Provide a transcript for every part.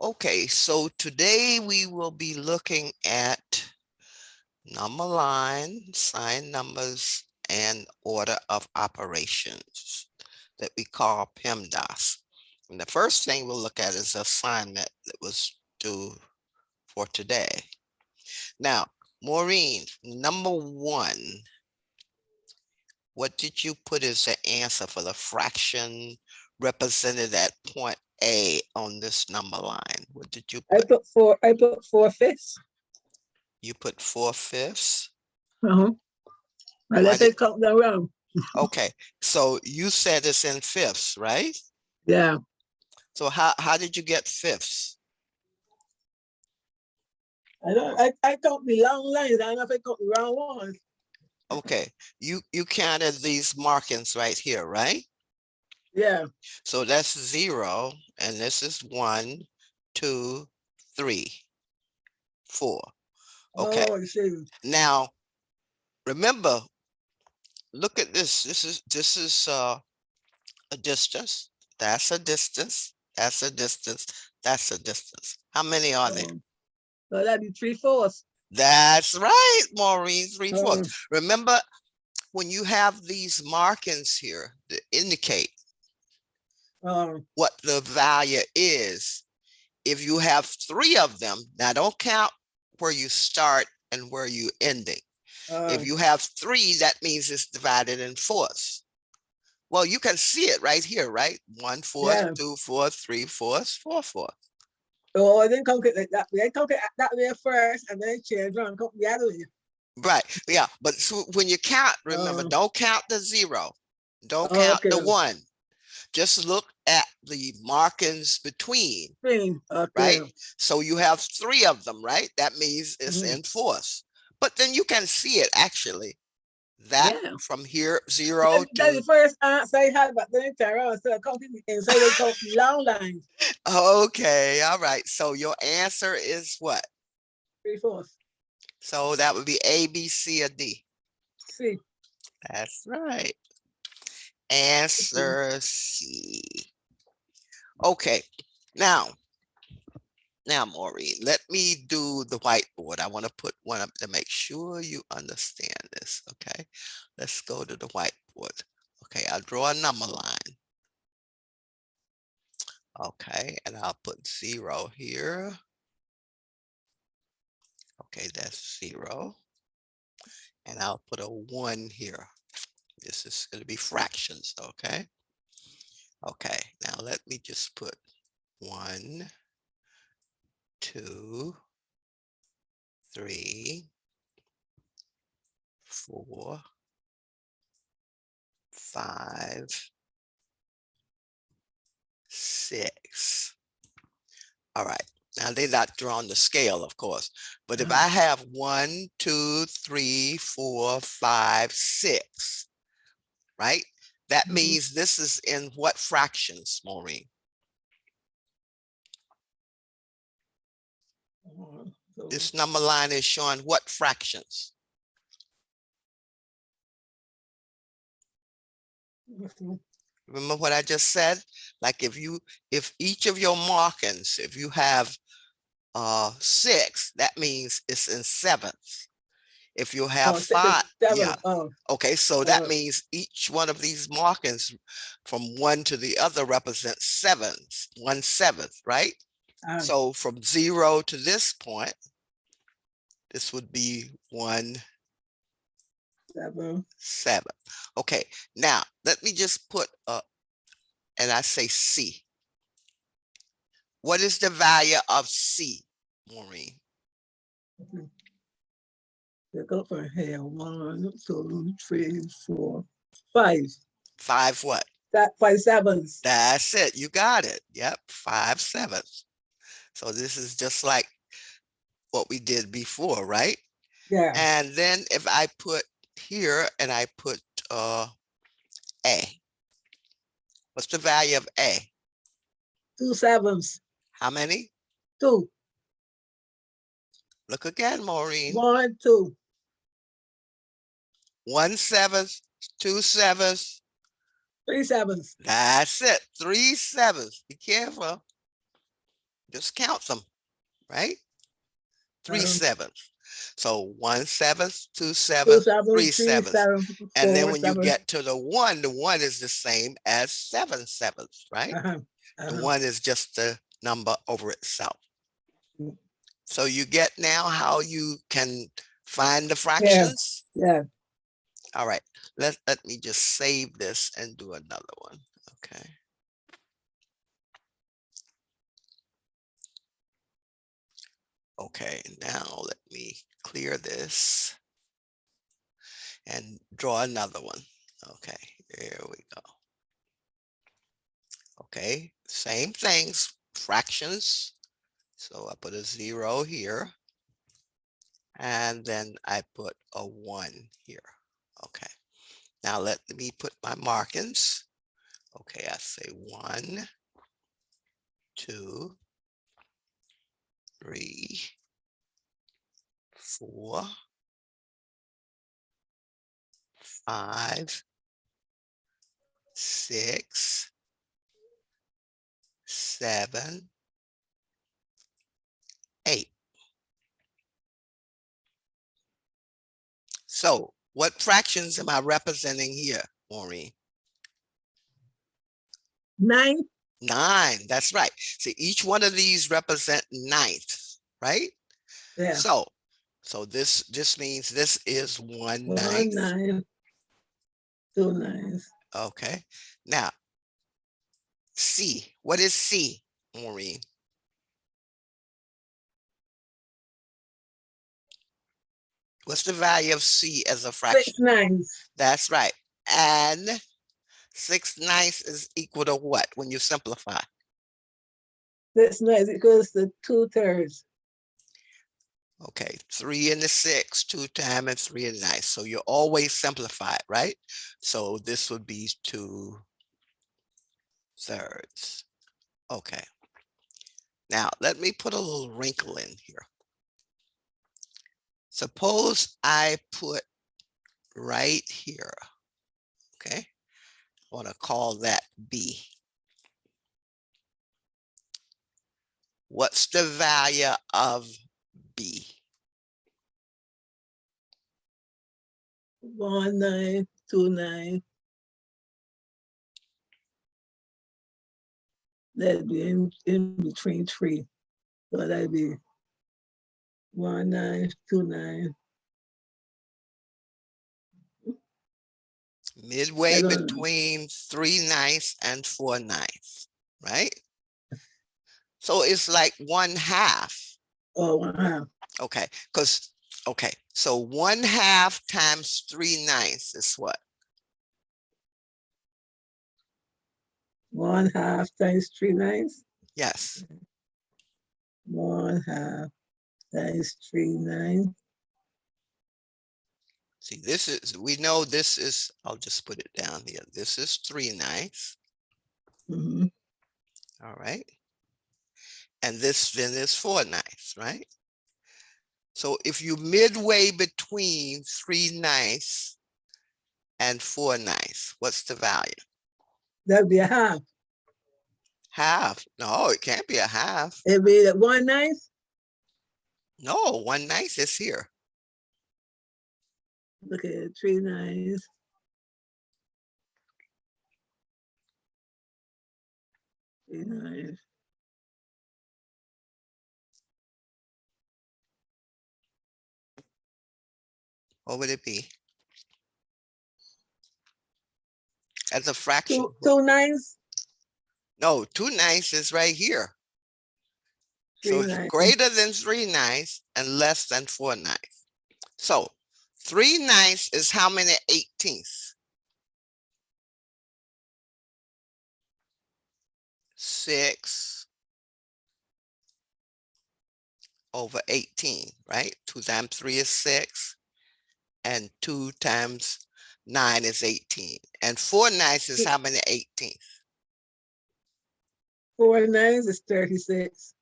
Okay, so today we will be looking at number line, sign numbers, and order of operations that we call PEMDAS. And the first thing we'll look at is the assignment that was due for today. Now, Maureen, number one, what did you put as the answer for the fraction represented at point A on this number line? What did you put? I put 4/5. You put 4/5. Unless I count them wrong. Okay, so you said it's in fifths, right? Yeah. So how did you get fifths? I count the long lines. I don't know if I count the wrong ones. Okay, you counted these markings right here, right? Yeah. So that's 0, and this is 1, 2, 3, 4. Okay. Oh, I see. Now, remember, look at this. This is a distance. That's a distance. That's a distance. That's a distance. How many are there? So that'd be 3/4. That's right, Maureen, 3/4. Remember, when you have these markings here that indicate what the value is, if you have 3 of them, now don't count where you start and where you ending. If you have 3, that means it's divided in fourths. Well, you can see it right here, right? 1/4, 2/4, 3/4, 4/4. Oh, I didn't count it like that. I count it that way first, and then I change around, count the other way. Right. Yeah. But so when you count, remember, don't count the 0. Don't count the 1. Just look at the markings between. Right? So you have 3 of them, right? That means it's in fourths. But then you can see it actually. That from here, 0 to... That's the first answer I had, but then I turn around, so I counted inside, I count the long lines. Okay. All right. So your answer is what? 3/4. So that would be A, B, C, or D. C. That's right. Answer C. Okay. Now, Maureen, let me do the whiteboard. I want to put one up to make sure you understand this. Okay. Let's go to the whiteboard. Okay. I'll draw a number line. Okay. And I'll put 0 here. Okay. That's 0. And I'll put a 1 here. This is going to be fractions. Okay. Okay. Now let me just put 1, 2, 3, 4, 5, 6. All right. Now they're not drawn the scale, of course, but if I have 1, 2, 3, 4, 5, 6, right? That means this is in what fractions, Maureen? This number line is showing what fractions? Remember what I just said? Like if each of your markings, if you have 6, that means it's in sevenths. If you have 5, okay, so that means each one of these markings from one to the other represents sevens, 1/7, right? So from 0 to this point, this would be 1/7. Okay, now let me just put and I say C. What is the value of C, Maureen? Go for here. 1, 2, 3, 4, 5. 5 what? 5 sevens. That's it. You got it. Yep, 5 sevens. So this is just like what we did before, right? Yeah. And then if I put here and I put A, what's the value of A? 2 sevens. How many? 2. Look again, Maureen. 1, 2. 1/7, 2 sevens, 3 sevens. That's it. 3 sevens. Be careful. Just count them, right? 3 sevens. So 1 seventh, 2 2 sevenths, 3 sevens, 3 sevenths. sevens, And then 4 when you sevens. get to the one is the same as 7 sevenths, right? Uh-huh. The Uh-huh. one is just the number over itself. Mm. So you get now how you can find the Yeah, fractions. yeah. All right, let me just save this and do another one. Okay. Okay, now let me clear this and draw another one. Okay, there we go. Okay, same things, fractions. So I put a 0 here, and then I put a 1 here. Okay, now let me put my markings. Okay, I say 1, 2, 3, 4, 5, 6, 7, 8. So what fractions am I representing here, Maureen? 9. 9, that's right. So each one of these represent ninth, right? Yeah. So this means this is 1 1 ninth. 9, 2 nines. Okay. Now, C. What is C, Maureen? What's the value of C as a 6 fraction? nines. That's right. And 6 ninths is equal to what when you simplify? 6 nines equals to 2/3. Okay, 3 and the 6, 2 times and 3 and 9. So you always simplify it, right? So this would be 2/3. Okay. Now let me put a little wrinkle in here. Suppose I put right here, okay? I want to call that B. What's the value of B? 1 9, 2 9. That'd be in between 3. So that'd be 1 9, 2 9. Midway between 3 ninths and 4 ninths, right? So it's like 1/2. Oh, 1/2. Okay, because, okay, so 1/2 times 3 ninths is what? 1/2 times 3 nines. Yes. 1/2 times 3 9. See, this is, we know this is, I'll just put it down here. This is 3 ninths. Mm-hmm. All right. And this then is 4 ninths, right? So if you midway between 3 ninths and 4 ninths, what's the value? That'd be a half. Half. No, it can't be a half. It'd be 1 ninth. No, 1 ninth is here. Look at it, 3 nines. 3 nines. What would it be? As a fraction. 2 nines. No, 2 ninths is right here. 3 So it's nines. greater than 3 ninths and less than 4 ninths. So 3 ninths is how many 18ths? 6 over 18, right? 2 times 3 is 6, and 2 times 9 is 18. And 4 ninths is how many 18ths? 4 nines is 36.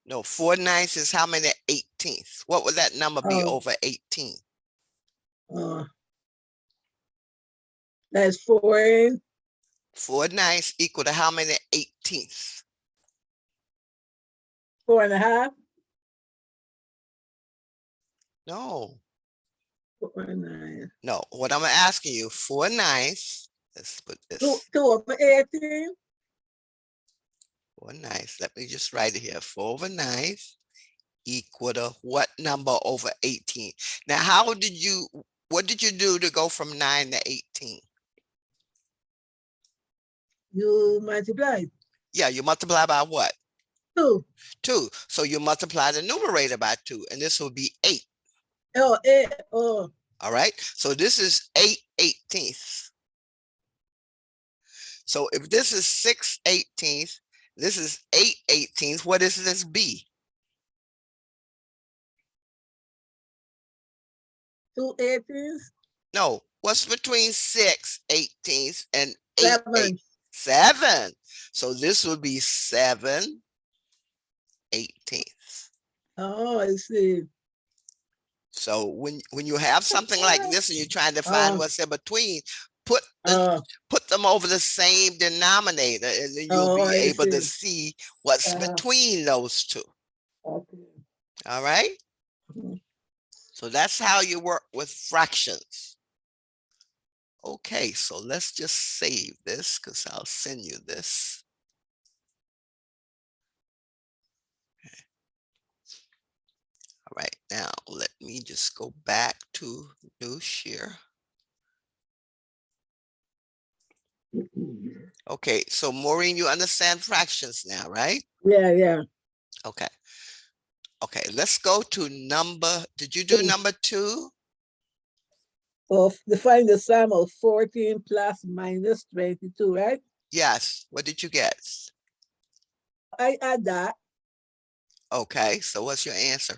No, 4 ninths is how many 18ths? What would that number be Oh, over 18? that's 4. 4/9 equal to how many 18ths? 4.5. No, 4.9. no. What I'm asking you, 4/9, let's put Two, this, 2/18. 4/9. Let me just write it here. 4/9 equal to what number over 18? Now, what did you do to go from 9 to 18? You multiply. Yeah, you multiply by what? 2. 2. So you multiply the numerator by 2, and this will be 8. Oh, 8. Oh, All right. So this is 8/18. So if this is 6/18, this is 8/18. What is this B? 2/18. No. What's between 6/18 and 8/8? 7. 7. So this would be 7/18. Oh, I see. So when you have something like this and you're trying to find Oh, what's in between, put the oh, put them over the same denominator, and then you'll oh, be I able to see. see what's Uh, between those two. okay. All right. Mhm. So that's how you work with fractions. Okay, so let's just save this because I'll send you this. All right, now let me just go back to new share. Okay, so Maureen, you understand fractions now, right? Yeah, yeah. Okay. Okay, let's go to number. Did you do number 2? Of define the sum of 14 plus minus 22, right? Yes. What did you get? I add that. Okay, so what's your answer?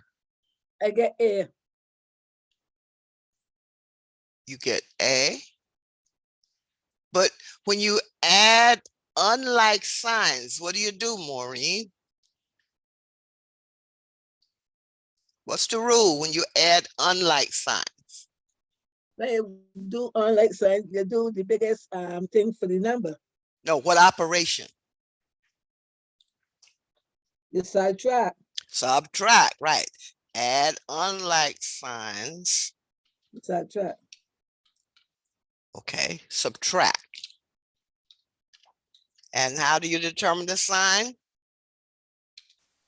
I get A. You get A. But when you add unlike signs, what do you do, Maureen? What's the rule when you add unlike signs? They do unlike sign, you do the biggest thing for the number. No, what operation? You subtract. Subtract, right. Add unlike signs. Subtract. Okay, subtract. And how do you determine the sign?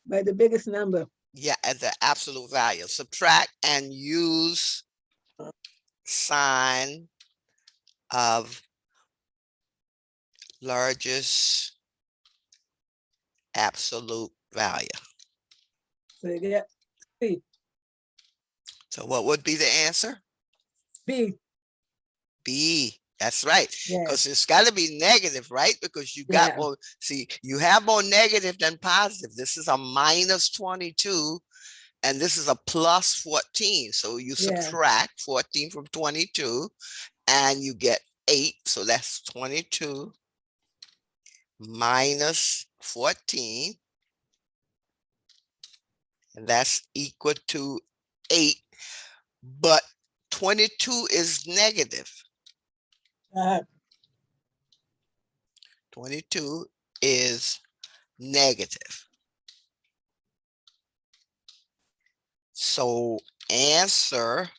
By the biggest number. Yeah, at the absolute value. Subtract and use sign of largest absolute value. So you get B. So what would be the answer? B. B. That's right. Yeah. Because it's got to be negative, right? Because you got Yeah. more, see, you have more negative than positive. This is a minus 22 and this is a plus 14. So you Yeah. subtract 14 from 22 and you get 8. So that's 22 minus 14. And that's equal to 8. But 22 is negative. Uh, 22 is negative. So answer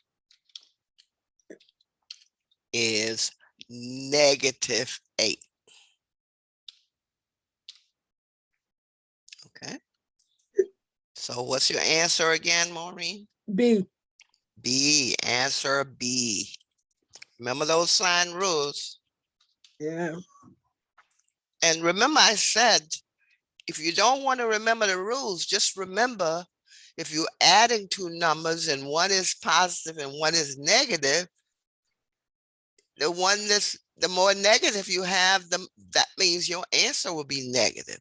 is -8. Okay. So what's your answer again, Maureen? B. B. Answer B. Remember those sign rules. Yeah. And remember I said, if you don't want to remember the rules, just remember if you're adding two numbers and one is positive and one is negative, the one that's the more negative you have, that means your answer will be negative.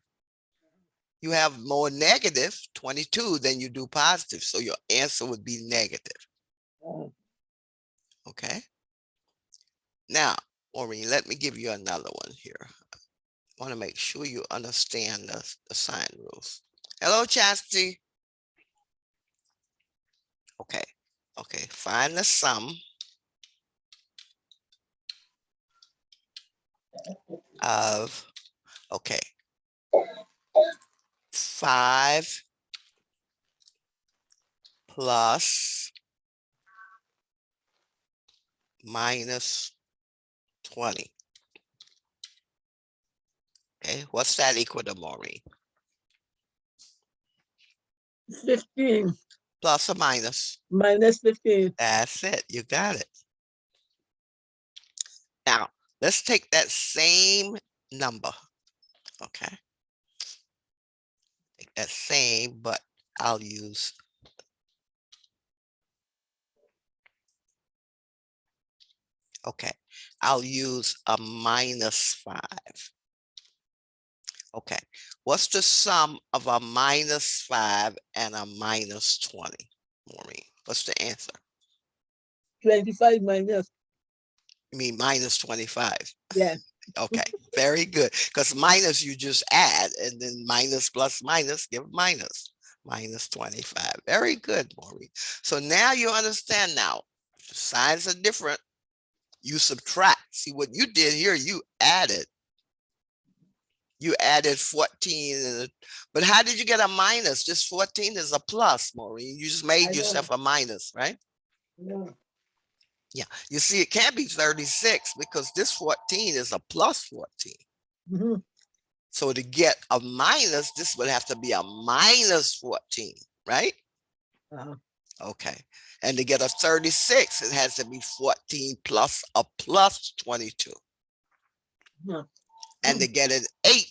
You have more negative 22 than you do positive, so your answer would be negative. Uh, Okay. Now, Maureen, let me give you another one here. I want to make sure you understand the sign rules. Hello, Chastity. Okay. Okay. Find the sum of, okay, 5 plus minus 20. Okay, what's that equal to, Maureen? 15 Plus or minus? minus 15. That's it. You got it. Now, let's take that same number. Okay. Take that same, but I'll use, okay, I'll use a minus 5. Okay. What's the sum of a minus 5 and a minus 20, Maureen? What's the answer? 25 minus. You mean minus 25? Yeah. Okay, very good. Because minus you just add, and then minus plus minus give minus. Minus 25. Very good, Maureen. So now you understand now. Signs are different. You subtract. See what you did here, you added. You added 14, but how did you get a minus? Just 14 is a plus, Maureen. You just I made know. yourself a minus, right? No. Yeah. You see, it can't be 36 because this 14 is a plus 14. Mm-hmm. So to get a minus, this would have to be a minus 14, right? Uh-huh. Okay. And to get a 36, it has to be 14 plus a plus 22. Uh-huh. And to get an 8,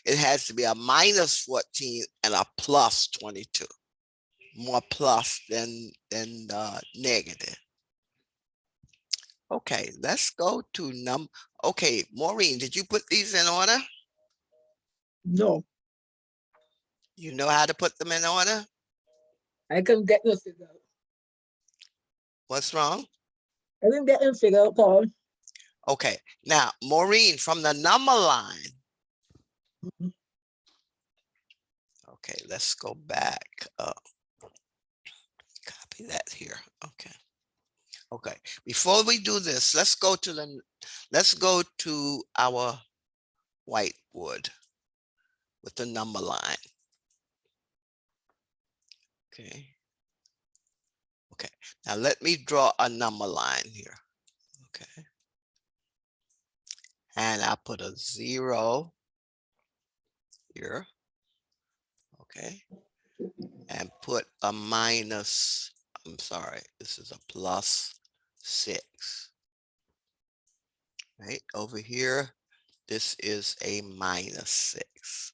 it has to be a minus 14 and a plus 22. More plus than negative. Okay, let's go to okay, Maureen, did you put these in order? No. You know how to put them in order? I couldn't get no figure out. What's wrong? I didn't get them figure out, Paul. Okay, now, Maureen, from the number line. Mm-hmm. Okay, let's go back. Copy that here. Okay. Okay. Before we do this, let's go to our whiteboard with the number line. Okay. Okay. Now let me draw a number line here. Okay. And I'll put a 0 here. Okay. And put a minus, I'm sorry, this is a plus 6. Right over here, this is a minus 6.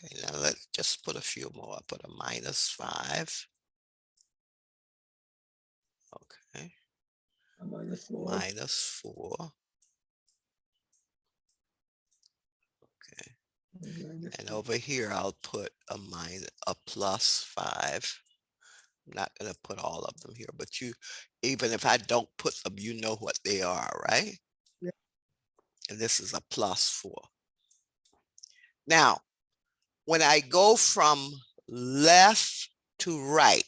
Okay, now let's just put a few more. I put a minus 5. Okay, Minus 4. minus 4. Okay, Minus and 4. over here I'll put a plus 5. I'm not gonna put all of them here, but even if I don't put them, you know what they are, right? Yeah. And this is a plus 4. Now, when I go from left to right,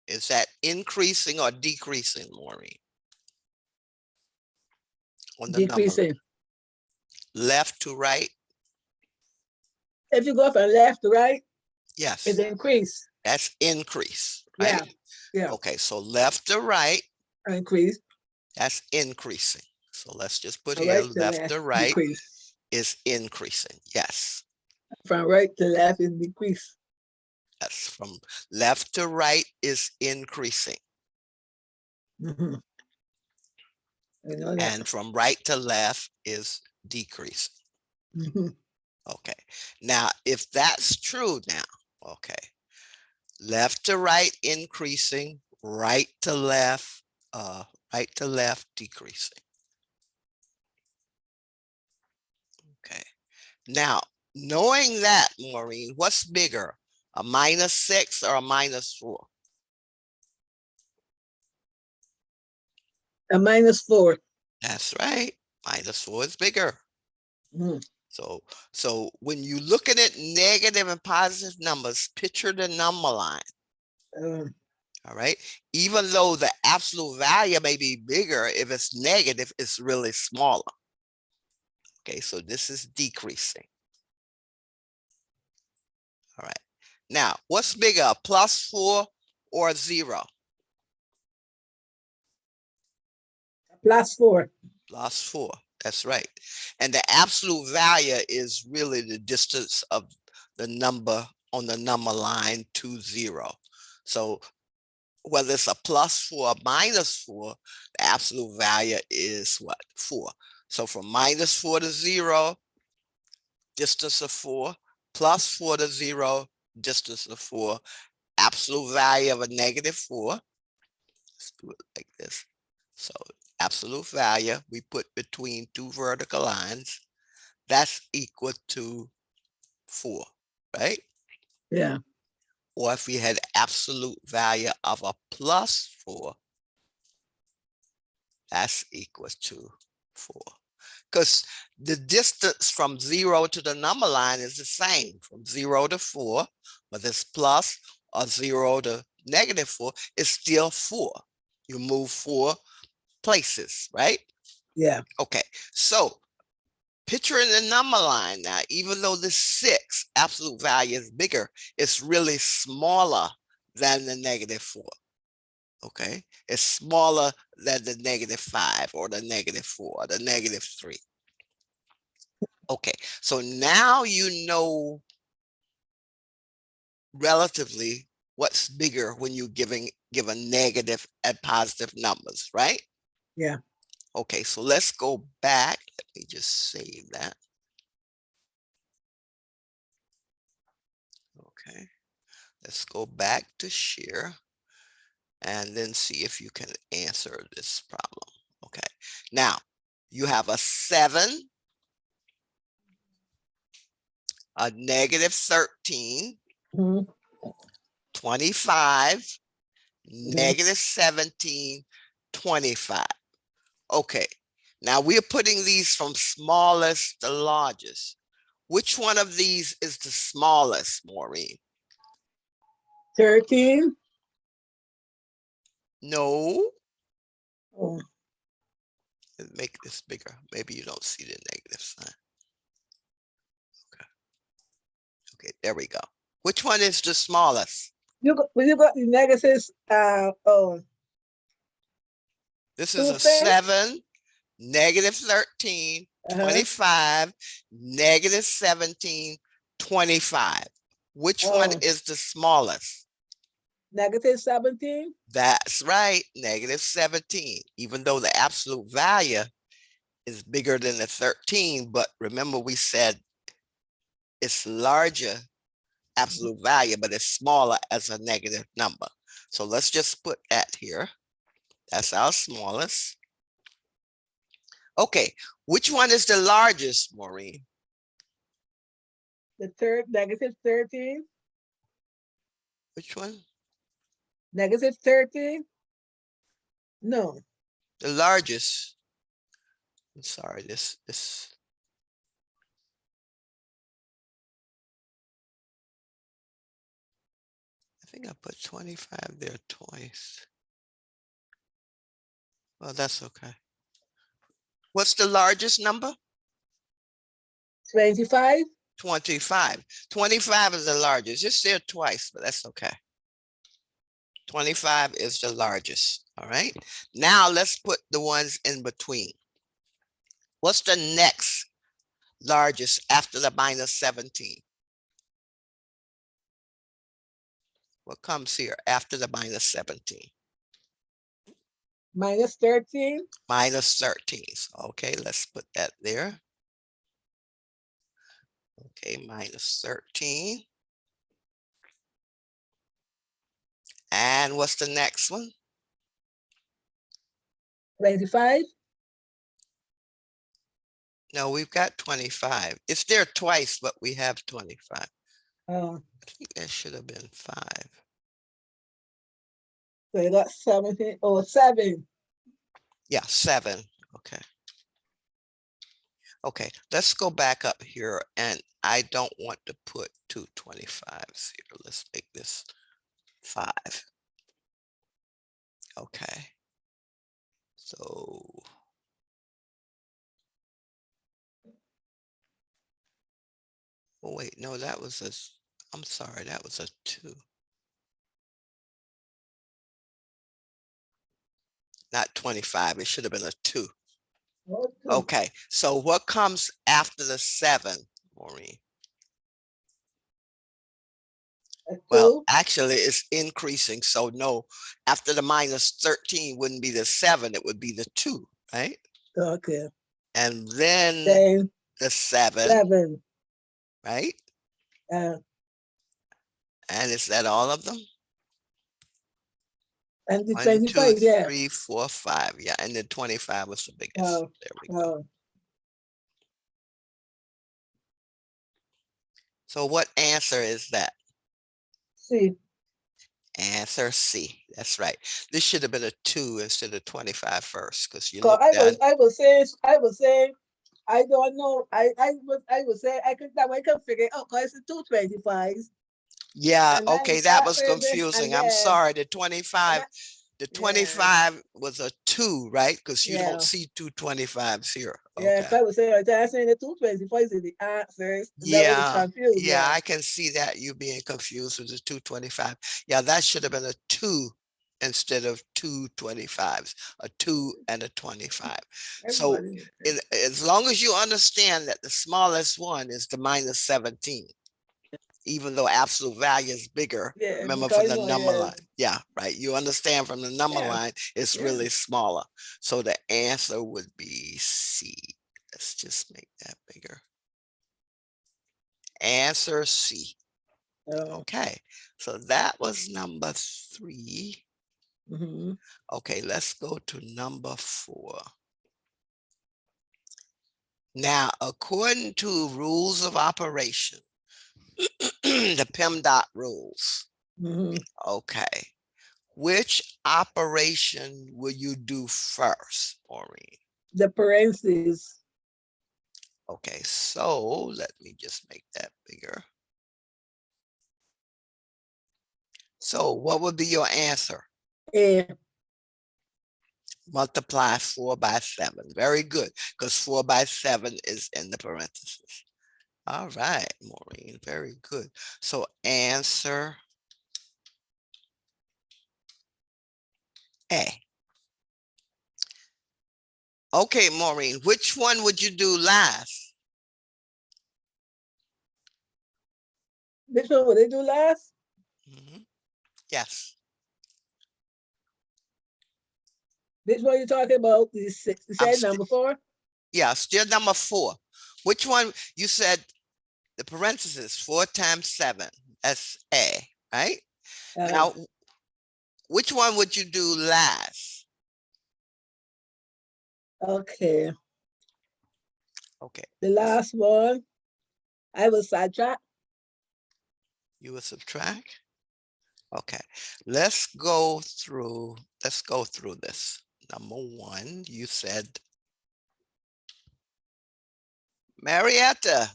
is that increasing or decreasing, Maureen? On the number, Decreasing. left to right? If you go from left to right, it Yes, increase. that's increase, right? Yeah. Yeah. Okay, so left to right, Increase. that's increasing. So let's just put From here, right to left left, to right decrease. is increasing. Yes, From right to left is decrease. that's from left to right is increasing. Mm-hmm. I know that. And from right to left is decreasing. Mm-hmm. Okay, now if that's true now, okay, left to right increasing, right to left decreasing. Okay, now knowing that, Maureen, what's bigger, a minus 6 or a minus 4? A minus 4. That's right, minus 4 is bigger. Mm-hmm. So when you looking at negative and positive numbers, picture the number line. Um, All right. Even though the absolute value may be bigger, if it's negative, it's really smaller. Okay, so this is decreasing. All right. Now, what's bigger, +4 or 0? +4. +4. That's right. And the absolute value is really the distance of the number on the number line to 0. So whether it's a +4 or -4, the absolute value is what? 4. So from -4 to 0, distance of 4, +4 to 0, distance of 4, absolute value of a -4. Let's do it like this. So absolute value, we put between two vertical lines, that's equal to 4, right? Yeah. Or if we had absolute value of a +4, that's equal to 4. Because the distance from 0 to the number line is the same, from 0 to 4, whether it's plus or 0 to -4, it's still 4. You move 4 places, right? Yeah. Okay, so picturing the number line now, even though the 6 absolute value is bigger, it's really smaller than the -4. Okay, it's smaller than the -5 or the -4 or the -3. Okay, so now you know relatively what's bigger when you give a negative and positive numbers, right? Yeah. Okay, so let's go back. Let me just save that. Okay, let's go back to share and then see if you can answer this problem. Okay, now you have a 7, a -13, Mhm. 25, Mhm. -17, 25. Okay, now we're putting these from smallest to largest. Which one of these is the smallest, Maureen? 13. No, Oh, make this bigger. Maybe you don't see the negative sign. Okay, okay, there we go. Which one is the smallest? when you got the negatives, This is two a things. 7, -13, Uh-huh. 25, -17, 25. Which one Oh, is the smallest? -17. That's right, -17. Even though the absolute value is bigger than the 13, but remember we said it's larger absolute value, but it's smaller as a negative number. So let's just put that here. That's our smallest. Okay, which one is the largest, Maureen? The third -13. Which one? -13. No. The largest. I'm sorry, this. I think I put 25 there twice. Well, that's okay. What's the largest number? 25. 25. 25 is the largest. It's there twice, but that's okay. 25 is the largest. All right. Now let's put the ones in between. What's the next largest after the -17? What comes here after the -17? -13. -13. Okay, let's put that there. Okay, -13. And what's the next one? 25. No, we've got 25. It's there twice, but we have 25. Oh, I think that should have been 5. so you got 17. Oh, 7. Yeah, 7. Okay. Okay, let's go back up here, and I don't want to put two 25s here. Let's make this 5. Okay. So, oh wait, no, that was I'm sorry, that was a 2. Not 25. It should have been a 2. Oh, two. Okay. So what comes after the 7, Maureen? A Well, two. actually, it's increasing. So no, after the minus 13 wouldn't be the 7, it would be the 2, right? Okay. And then Then the 7, 7. right? Uh, And is that all of them? and the 1, 2, 25, yeah. 3, 4, 5. Yeah, and the 25 was the biggest. Oh, There we go. oh, So what answer is that? see. Answer C. That's right. This should have been a 2 instead of 25 first, because you Cause looked at. I was saying, I don't know. I was saying, I could that way I can figure it out. Cause it's 225s, Yeah, and then okay, the that was and confusing. I'm yeah, sorry. and The yeah, 25 was a 2, right? Because you don't yeah, see two 25s here. yeah. Okay. Cause I was saying, I was saying the 225s is the answers, and that was Yeah, confused. yeah, Yeah, I can see that you being confused with the 225. Yeah, that should have been a 2 instead of two 25s, a 2 and a 25. So everybody. as long as you understand that the smallest one is the minus 17, even though absolute value is bigger, Yeah, remember from because the no, number yeah, line. Yeah, right. You understand from the number yeah, line, it's yeah. really smaller. So the answer would be C. Let's just make that bigger. Answer C. Oh, Okay, so that was number 3. mm-hmm, Okay, let's go to number 4. Now, according to rules of operation, the PEMDOT rules, mm-hmm. okay, which operation will you do first, Maureen? The parentheses. Okay, so let me just make that bigger. So what would be your answer? A. Multiply 4 by 7. Very good, because 4 by 7 is in the parentheses. All right, Maureen, very good. So answer A. Okay, Maureen, which one would you do last? Which one would they do last? Mhm. Yes, Which one you talking about? The six. You I'm said number 4. yeah, still number 4. Which one you said the parentheses 4 times 7? That's A, right? Uh, Now, which one would you do last? okay. Okay, The last one, I will sidetrack. you will subtract. Okay, let's go through this. Number 1, you said Marietta.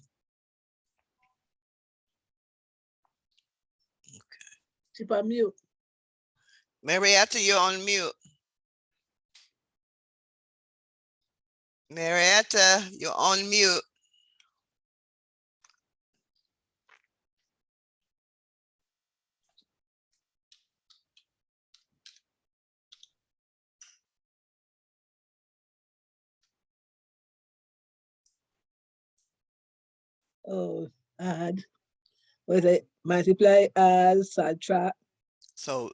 Keep on mute. Marietta, you're on mute. Marietta, you're on mute. Oh, add. Was it multiply, add, subtract, So,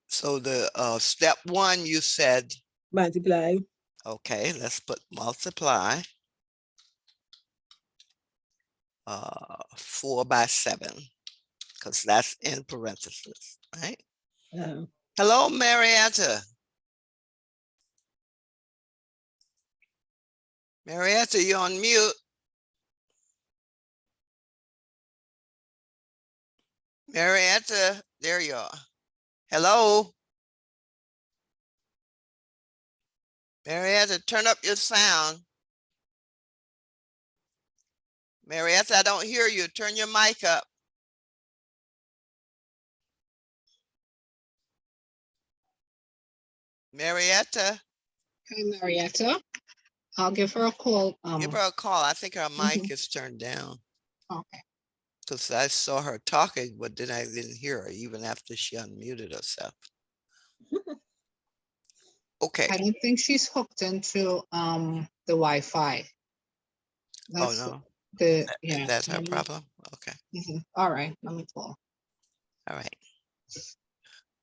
so the step 1, you said, multiply? okay, let's put multiply 4 by 7, because that's in parentheses, right? Uh, Hello, Marietta. Marietta, you're on mute. Marietta, there you are. Hello, Marietta, turn up your sound. Marietta, I don't hear you. Turn your mic up. Marietta, Hi, Marietta. I'll give her a call. give her a call. I think her mic Mhm. is turned down Okay. because I saw her talking, but then I didn't hear her even after she unmuted herself. Okay. I don't think she's hooked into the Wi-Fi. Oh, That's no. yeah. That's her problem? Okay. All right, let me call. All right.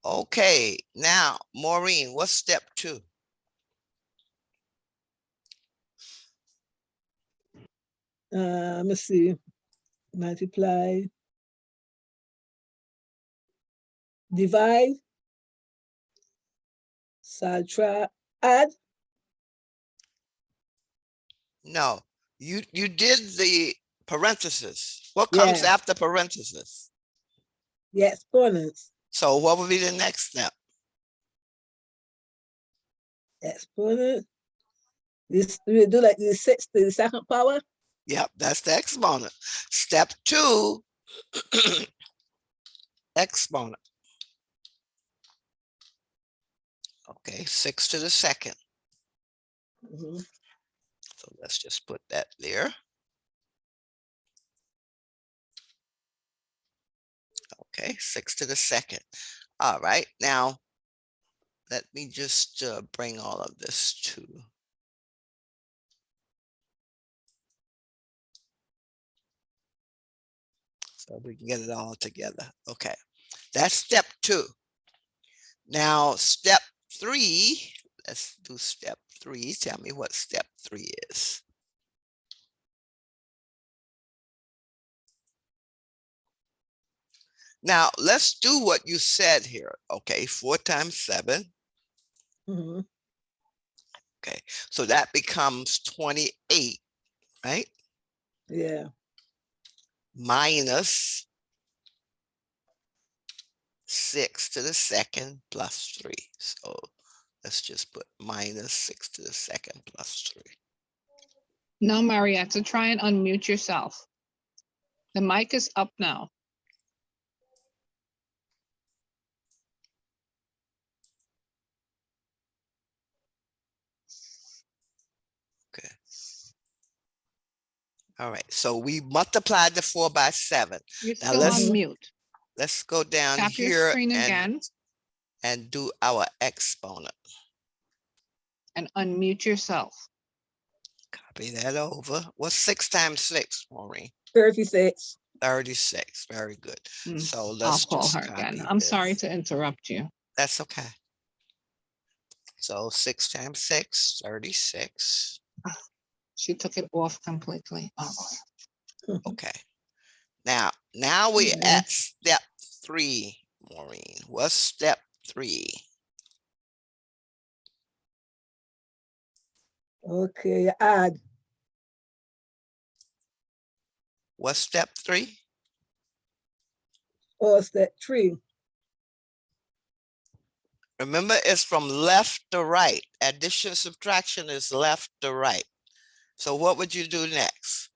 Okay. Now, Maureen, what's step 2? Let me see. Multiply. Divide. Subtract. Add. No, you did the parenthesis. What comes Yeah. after parenthesis? The exponents. So what would be the next step? Exponent. This we do like the second power. Yep, that's the exponent. Step 2, exponent. Okay, 6 to the second. Mhm. So let's just put that there. Okay, 6 to the second. All right, now let me just bring all of this to. So we can get it all together. Okay, that's step 2. Now, step 3, let's do step 3. Tell me what step 3 is. Now, let's do what you said here. Okay, 4 times 7. Mhm. Okay, so that becomes 28, right? Yeah. Minus 6 to the second plus 3. So let's just put minus 6 to the second plus 3. Now, Marietta, try and unmute yourself. The mic is up now. Okay. All right, so we multiplied the 4 by 7. You're Now still on Mhm. mute. let's go down Tap your here screen again and do our exponent. and unmute yourself. Copy that over. What's 6 times 6, Maureen? 36. 36. Very good. So I'll let's call just her again. copy I'm sorry this. to interrupt you. That's okay. So 6 times 6, 36. She took it off completely. Oh, Okay. Now we Yeah. at step 3, Maureen. What's step 3? Okay. Add. What's step 3? Or step 3. Remember, it's from left to right. Addition, subtraction is left to right. So what would you do next?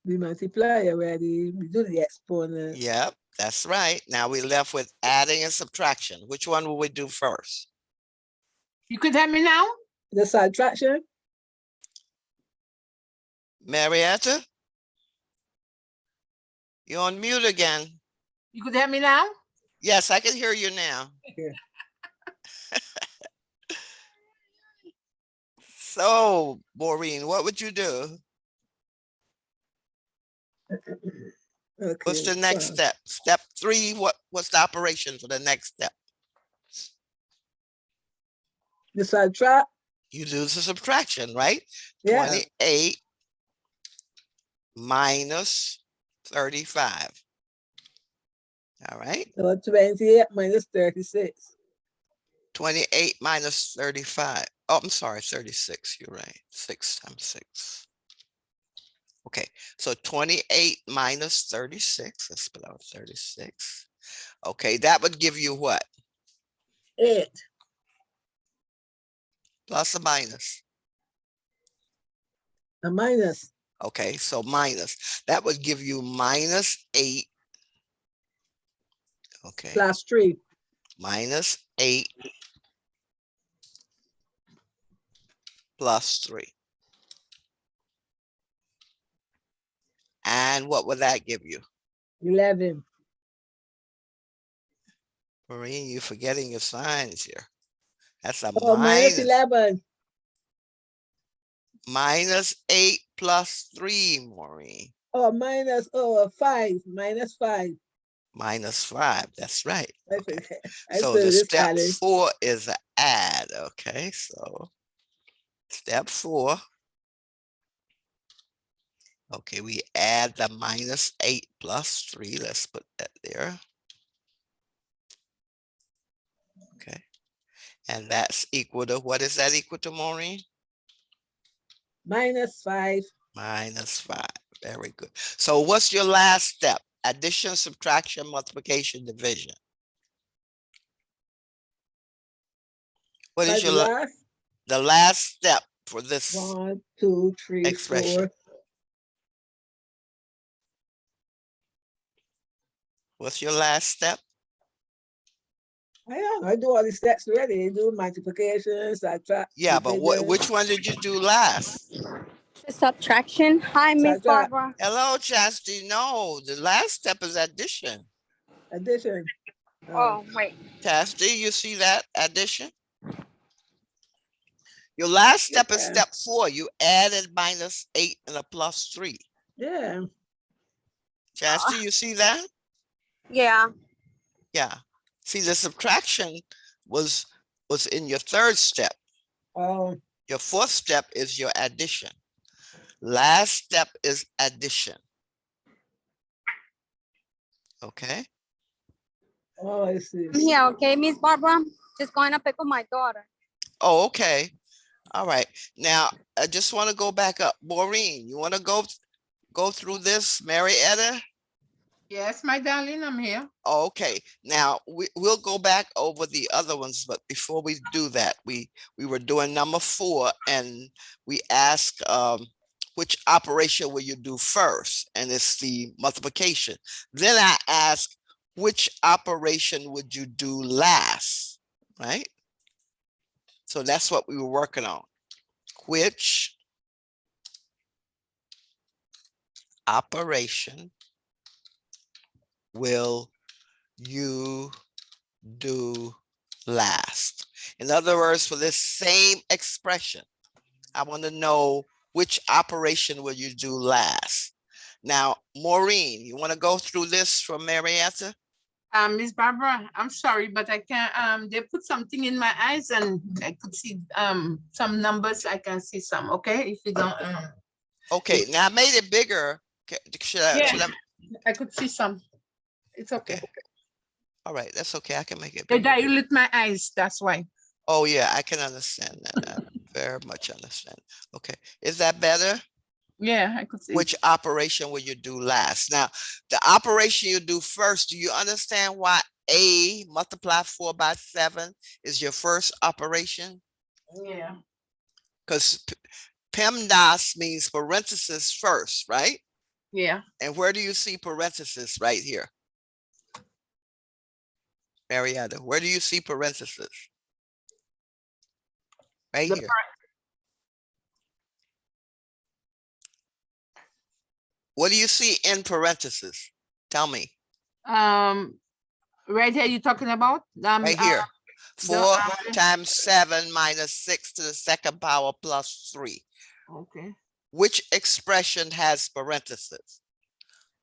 We multiply already. We do the exponent. Yep, that's right. Now we left with adding and subtraction. Which one will we do first? You could hear me now? The subtraction. Marietta? You're on mute again. You could hear me now? Yes, I can hear you now. Yeah. So, Maureen, what would you do? Okay. What's the next step? Step 3, what's the operation for the next step? The subtract. You do the subtraction, right? Yeah. 28 minus 35. All right. So 28 minus 36. 28 minus 35. Oh, I'm sorry, 36. You're right. 6 times 6. Okay, so 28 minus 36. Let's put out 36. Okay, that would give you what? 8. Plus or minus? A minus. Okay, so minus. That would give you minus 8. Okay, Plus 3. minus 8 plus 3. And what would that give you? 11. Maureen, you're forgetting your signs here. That's a Oh, minus minus. 11. Minus 8 plus 3, Maureen. Oh, minus 5. Minus 5. Minus 5. That's right. I Okay. forget. I So still the just step adding. 4 is an add. Okay. So step 4. Okay. We add the minus 8 plus 3. Let's put that there. Okay. And that's equal to, what is that equal to, Maureen? Minus 5. Minus 5. Very good. So what's your last step? Addition, subtraction, multiplication, division. What is But your last the last step for this 1, 2, 3, expression? 4. What's your last step? I don't know. I do all the steps already. I do multiplication, subtract. Yeah, but which one did you do last? Subtraction. Hi, Miss Subtract. Barbara. Hello, Chastity. No, the last step is addition. Addition. Oh, wait. Chastity, you see that addition? Your last step is Yeah. step 4. You added minus 8 and a plus 3. Yeah. Chastity, you see that? Yeah. Yeah. See, the subtraction was in your third step. Oh, Your fourth step is your addition. Last step is addition. Okay. oh, I see. I'm here, okay, Miss Barbara? Just going to pick up my daughter. Oh, okay. All right. Now, I just want to go back up. Maureen, you want to go through this, Marietta? Yes, my darling, I'm here. Okay. Now, we'll go back over the other ones, but before we do that, we were doing number 4, and we asked which operation will you do first? And it's the multiplication. Then I asked, which operation would you do last? Right? So that's what we were working on. Which operation will you do last? In other words, for this same expression, I want to know which operation will you do last? Now, Maureen, you want to go through this from Marietta? Miss Barbara, I'm sorry, but I can't, they put something in my eyes and I could see, some numbers. I can see some, okay? If you don't, Okay, now I made it bigger. Should I, yeah, I could see some. It's okay. okay. All right, that's okay. I can make it They bigger. dilute my eyes, that's why. Oh yeah, I can understand that. I very much understand. Okay, is that better? Yeah, I could see. Which operation will you do last? Now, the operation you do first, do you understand why A multiply 4 by 7 is your first operation? Yeah. Because PEMDAS means parenthesis first, right? Yeah. And where do you see parenthesis? Right here. Marietta, where do you see parenthesis? Right here. What do you see in parentheses? Tell me. Right here, you're talking about? Right here. 4 the, times 7 minus 6 to the second power plus 3. Okay. Which expression has parentheses?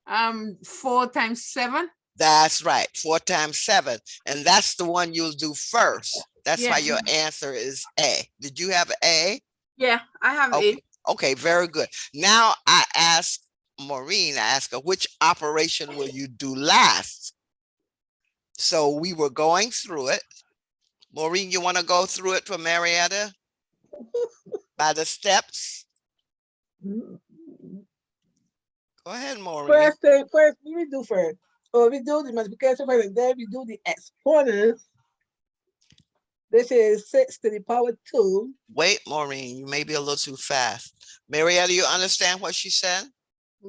4 times 7. That's right. 4 times 7. And that's the one you'll do first. That's why your answer is A. Did you have A? Yeah, I have Okay. A. Okay, very good. Now I ask Maureen, I ask her, which operation will you do last? So we were going through it. Maureen, you want to go through it for Marietta? By the steps? Go ahead, Maureen. First, we do first. Oh, we do the multiplication first, and then we do the exponent. This is 6 to the power 2. Wait, Maureen, you may be a little too fast. Marietta, you understand what she said?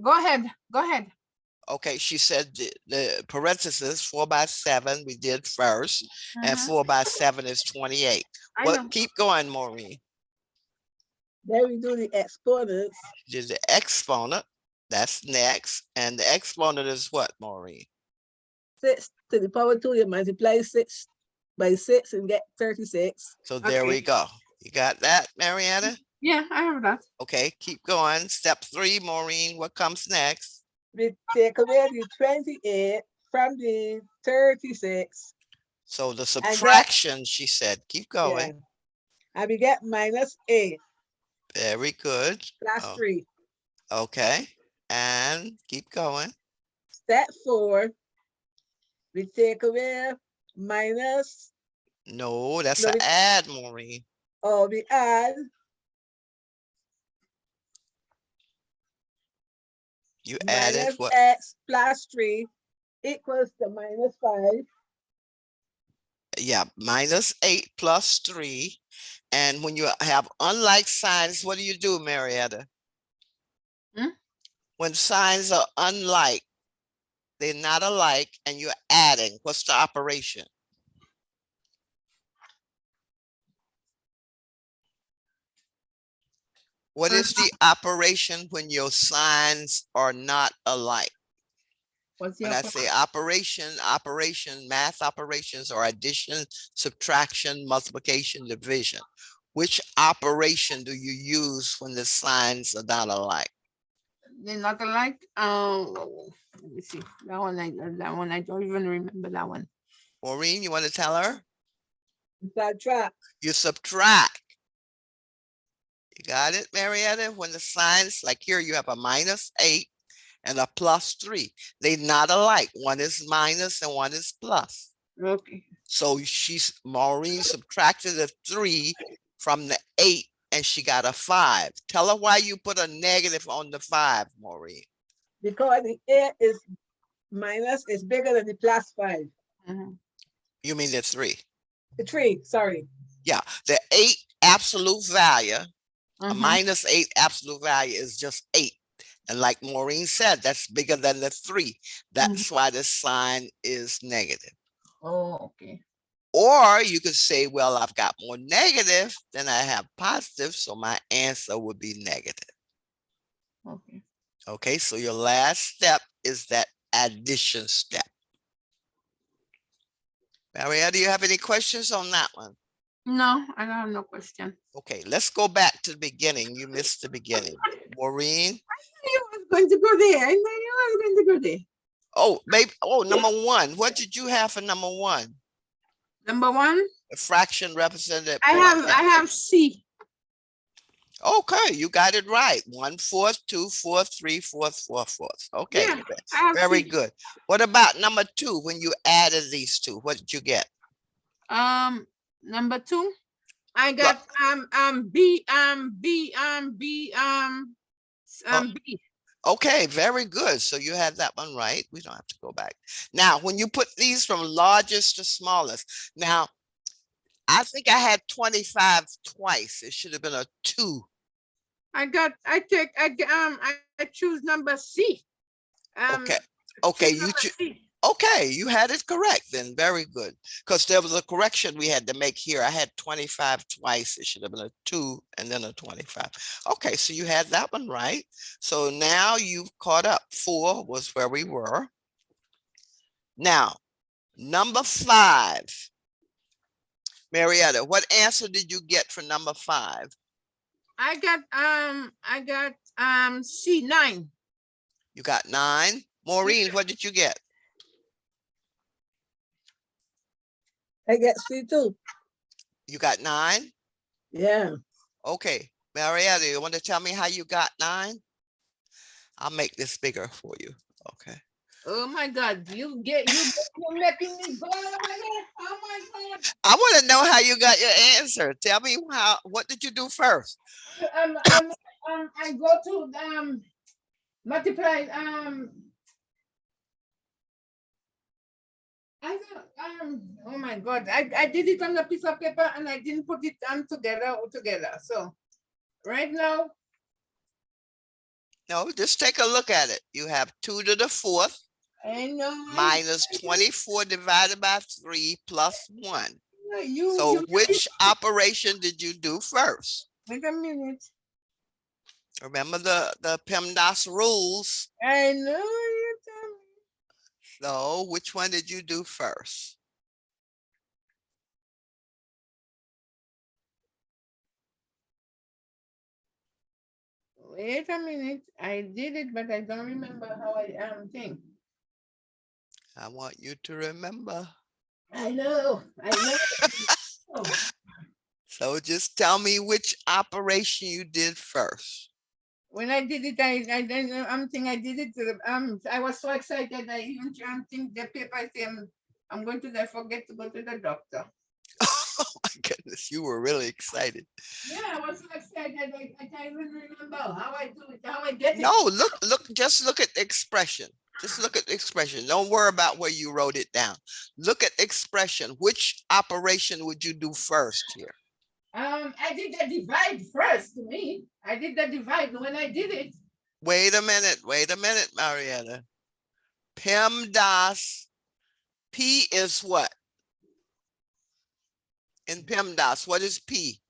Go ahead. Go ahead. Okay, she said the parentheses 4 by 7 we did first, and 4 by 7 is 28. I know. Keep going, Maureen. Then we do the exponents. Did the exponent. That's next. And the exponent is what, Maureen? 6 to the power 2, you multiply 6 by 6 and get 36. So there we Okay. go. You got that, Marietta? Yeah, I have that. Okay, keep going. Step 3, Maureen, what comes next? We take away the 28 from the 36. So the get- subtraction, she said, keep Yeah. going. And we get -8 Very good. plus Oh, 3. okay, and keep going. Step 4, we take away minus, No, that's No, an we- add, Maureen. or we add You added minus what? x plus 3 equals to -5. Yeah, -8 plus 3. And when you have unlike signs, what do you do, Marietta? Hmm? When signs are unlike, they're not alike, and you're adding, what's the operation? What is the operation when your signs are not alike? What's the When I say operation, math operations are addition, subtraction, multiplication, division. Which operation do you use when the signs are not alike? They're not alike. Let me see. That one I don't even remember that one. Maureen, you want to tell her? Subtract. You subtract. You got it, Marietta? When the signs, like here, you have a -8 and a +3. They're not alike. One is minus and one is plus. Okay. So Maureen subtracted a 3 from the 8 and she got a 5. Tell her why you put a negative on the 5, Maureen. Because the 8 is minus is bigger than the +5. Mhm. You mean the 3? The 3, sorry. Yeah, the 8 absolute value, a Mhm. -8 absolute value is just 8. And like Maureen said, that's bigger than the 3. That's why the sign is negative. Oh, okay. Or you could say, well, I've got more negative than I have positive, so my answer would be negative. Okay. Okay, so your last step is that addition step. Marietta, do you have any questions on that one? No, I don't have no question. Okay, let's go back to the beginning. You missed the beginning. Maureen? I was going to go there. I know you was going to go there. Oh, maybe, oh, number 1. What did you have for number 1? Number 1, A fraction represented I point. have C. Okay, you got it right. 1/4, 2/4, 3/4, 4/4. Okay, Yeah, I have very C. good. What about number 2? When you added these two, what did you get? Number 2, I got B B B. Okay, very good. So you had that one right. We don't have to go back. Now, when you put these from largest to smallest, now, I think I had 25 twice. It should have been a 2. I choose number C. Okay. Okay, choose number C. okay, you had it correct then. Very good. Because there was a correction we had to make here. I had 25 twice. It should have been a 2 and then a 25. Okay, so you had that one right. So now you've caught up. 4 was where we were. Now, number 5. Marietta, what answer did you get for number 5? I got C, 9. You got 9. Maureen, what did you get? I get C2. You got 9? Yeah. Okay. Marietta, you want to tell me how you got 9? I'll make this bigger for you. Okay. Oh my God, you're making me go over there. Oh my God. I want to know how you got your answer. Tell me what did you do first? I go to multiply I got oh my God, I did it on a piece of paper and I didn't put it together. So right now, No, just take a look at it. You have 2 to the 4th I know minus 24 divided by 3 plus 1. you So which operation did you do first? wait a minute. Remember the PEMDAS rules. I know you tell me. So which one did you do first? Wait a minute. I did it, but I don't remember how I think. I want you to remember. I know. Oh, So just tell me which operation you did first. when I did it, I'm thinking I did it. I was so excited. I even think the paper. I'm going to forget to go to the doctor. Oh my goodness, you were really excited. Yeah, I was so excited. I can't even remember how I do it, how I get it. No, just look at the expression. Just look at the expression. Don't worry about where you wrote it down. Look at expression. Which operation would you do first here? I did the divide first. To me, I did the divide when I did it. Wait a minute, Marietta. PEMDAS, P is what? In PEMDAS, what is P?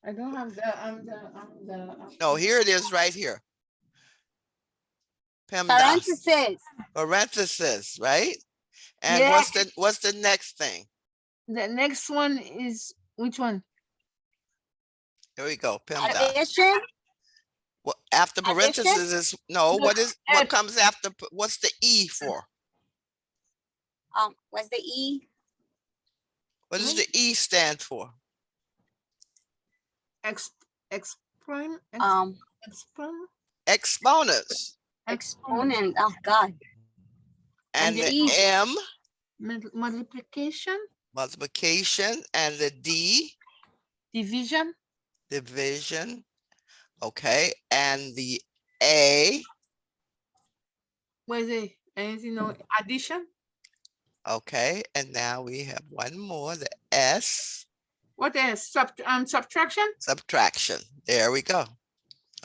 I don't have the. No, here it is right here. PEMDAS. Parenthesis, right? And Yeah. what's the next thing? The next one is which one? Here we go. PEMDAS. Addition. Well, after Addition? parentheses is no. No, What comes after? What's the E for? What's the E? What does the E stand for? X prime. X prime. Exponents. Exponent. Oh God. And the the E? M, Multiplication. multiplication, and the D, Division. division. Okay, and the A, Where's it? And addition. okay, and now we have one more, the S, What is subtraction? subtraction. There we go.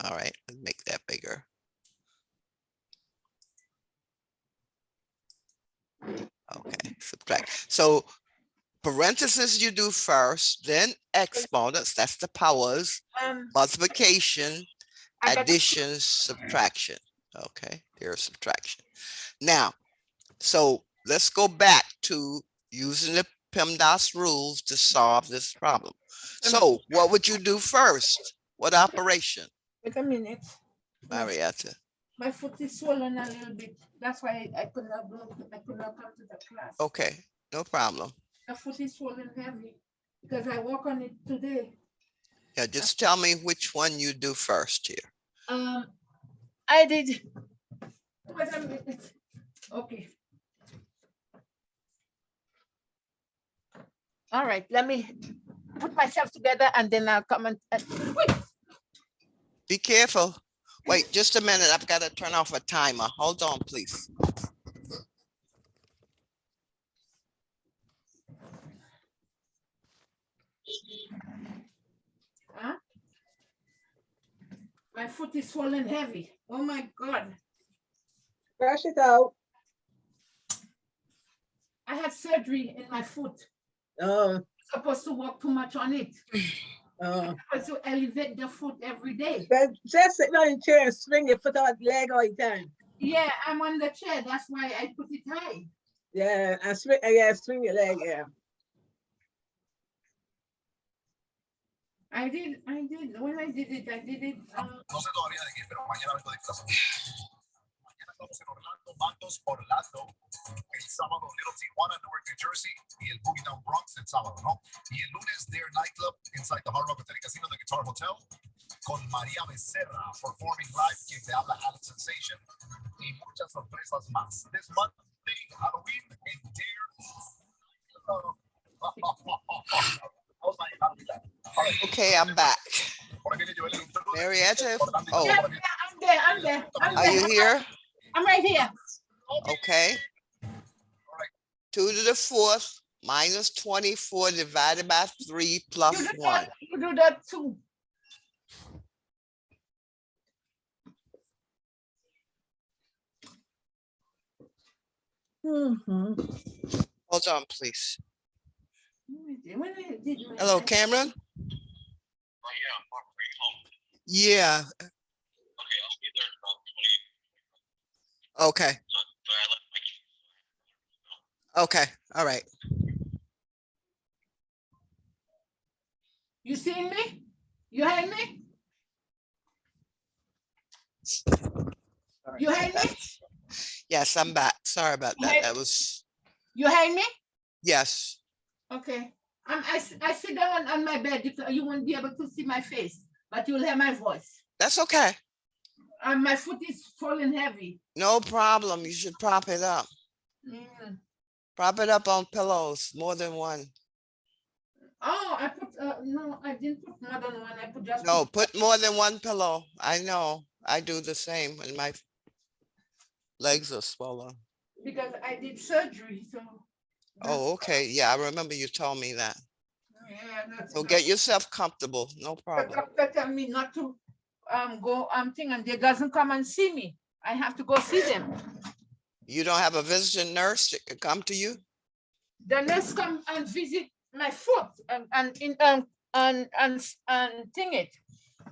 All right, let's make that bigger. Okay, subtract. So parentheses you do first, then exponents, that's the powers, multiplication, I got addition, subtraction. Okay, there's subtraction. Now, so let's go back to using the PEMDAS rules to solve this problem. So what would you do first? What operation, Wait a minute. Marietta? My foot is swollen a little bit. That's why I could not go. I could not come to the class. Okay, no problem. The foot is swollen heavy because I walk on it today. Yeah, just tell me which one you do first here. I did. Wait a minute. Okay. All right. Let me put myself together and then I'll come and. Wait. Be careful. Wait, just a minute. I've got to turn off a timer. Hold on, please. Huh? My foot is swollen heavy. Oh my God. Brush it out. I had surgery in my foot. Oh, Supposed to walk too much on it. oh. Supposed to elevate the foot every day. But just sit down in the chair and swing your foot out leg all the time. Yeah, I'm on the chair. That's why I put it high. Yeah, and swing your leg, yeah. I did. When I did it, No sé todavía de qué, pero mañana vengo disfrazado. Mañana estamos en Orlando, Mandos, Orlando. El sábado, Little Tijuana, Newark, New Jersey. Y el Boogie Down Bronx el sábado, ¿no? Y el lunes, Dare Nightclub inside the Hard Rock Hotel Casino, the Guitar Hotel. Con María Becerra performing live, quien te habla Alex Sensation. Y muchas sorpresas más. This month, Halloween and Dare. Okay, I'm back. Marietta, oh, yeah, I'm there. are you here? I'm right here. Okay. 2 to the 4th minus 24 divided by 3 plus 1. You do that too. Hold on, please. When I did Hello, Cameron. Mark, are you home? Yeah, Okay, I'll be there in about 20. okay, So I left my key. okay, all right. You see me? You heard me? You heard me? Yes, I'm back. Sorry about that. That was, You heard me? yes. Okay. I sit down on my bed. You won't be able to see my face, but you'll hear my voice. That's okay. My foot is falling heavy. No problem. You should prop it up. Mm. Prop it up on pillows, more than one. Oh, I put no, I didn't put more than one. I put just No, put more than one pillow. I know. I do the same when my legs are swollen. because I did surgery. So Oh, okay. Yeah, I remember you told me that. yeah, that's So get yourself comfortable. No the problem. doctor tell me not to go thing, and they doesn't come and see me. I have to go see them. You don't have a visiting nurse that can come to you? The nurse come and visit my foot and in and thing it.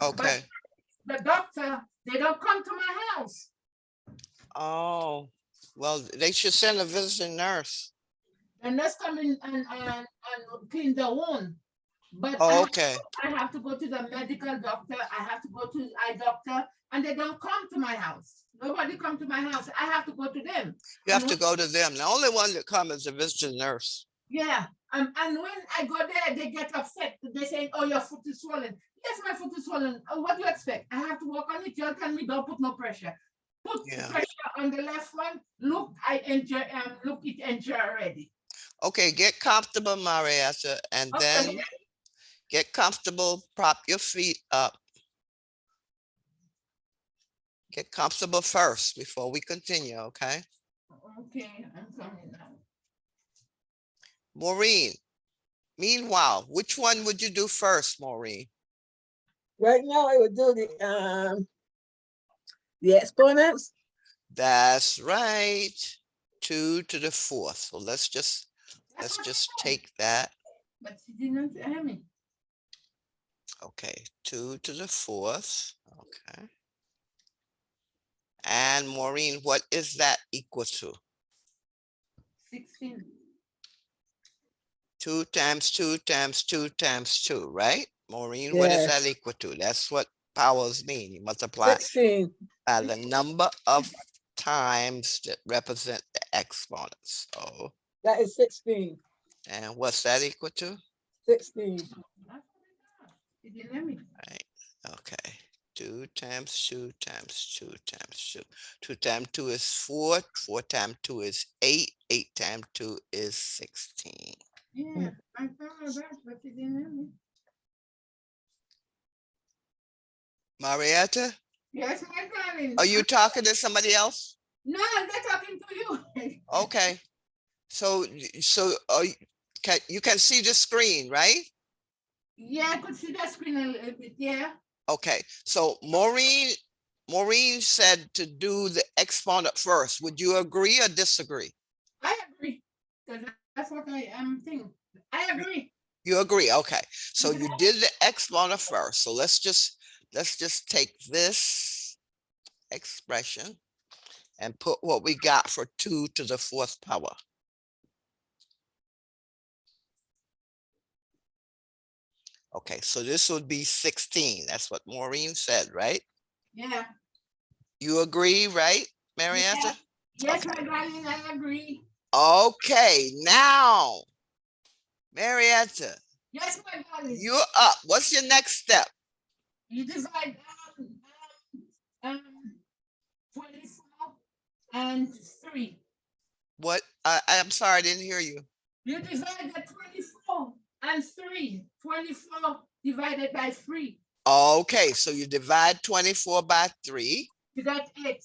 Okay. The doctor, they don't come to my house. Oh, well, they should send a visiting nurse. The nurse come in and clean the wound. But Oh, okay. I have to go to the medical doctor. I have to go to the eye doctor, and they don't come to my house. Nobody come to my house. I have to go to them. You have And to go to them. The only one that comes is a visiting nurse. yeah, and when I go there, they get upset. They say, "Oh, your foot is swollen." Yes, my foot is swollen. What do you expect? I have to work on it. You're telling me don't put no pressure. Put Yeah. pressure on the left one. Look, I enjoy. Look, it enjoy already. Okay, get comfortable, Marietta, and then Okay. get comfortable, prop your feet up. Get comfortable first before we continue, okay? Okay, I'm coming now. Maureen, meanwhile, which one would you do first, Maureen? Right now, I would do the exponents. That's right. 2 to the 4th. So let's just That's what I said, take that. but she didn't hear me. Okay, 2 to the 4th. Okay. And Maureen, what is that equal to? 16. 2 times 2 times 2 times 2, right? Maureen, what is that Yes. equal to? That's what powers mean. You multiply 16. by the number of times that represent the exponents. So, That is 16. and what's that equal to? 16. That's what I thought. She didn't hear me. Right. Okay. 2 times 2 times 2 times 2. 2 times 2 is 4. 4 times 2 is 8. 8 times 2 is 16. Yeah, I thought of that, but she didn't hear me. Marietta, Yes, my darling. are you talking to somebody else? No, they're talking to you. Okay. So you can see the screen, right? Yeah, I could see that screen a little bit. Yeah. Okay. So Maureen said to do the exponent first. Would you agree or disagree? I agree. Because that's what I am thinking. I agree. You agree. Okay. So you did the exponent first. So let's just take this expression and put what we got for 2 to the 4th power. Okay, so this would be 16. That's what Maureen said, right? Yeah. You agree, right, Marietta? Yes, Okay. my darling, I agree. Okay, now, Marietta, Yes, my darling. you're up. What's your next step? You divide 24 and 3. What? I'm sorry, I didn't hear you. You divide the 24 and 3. 24 divided by 3. Okay, so you divide 24 by 3. You got 8.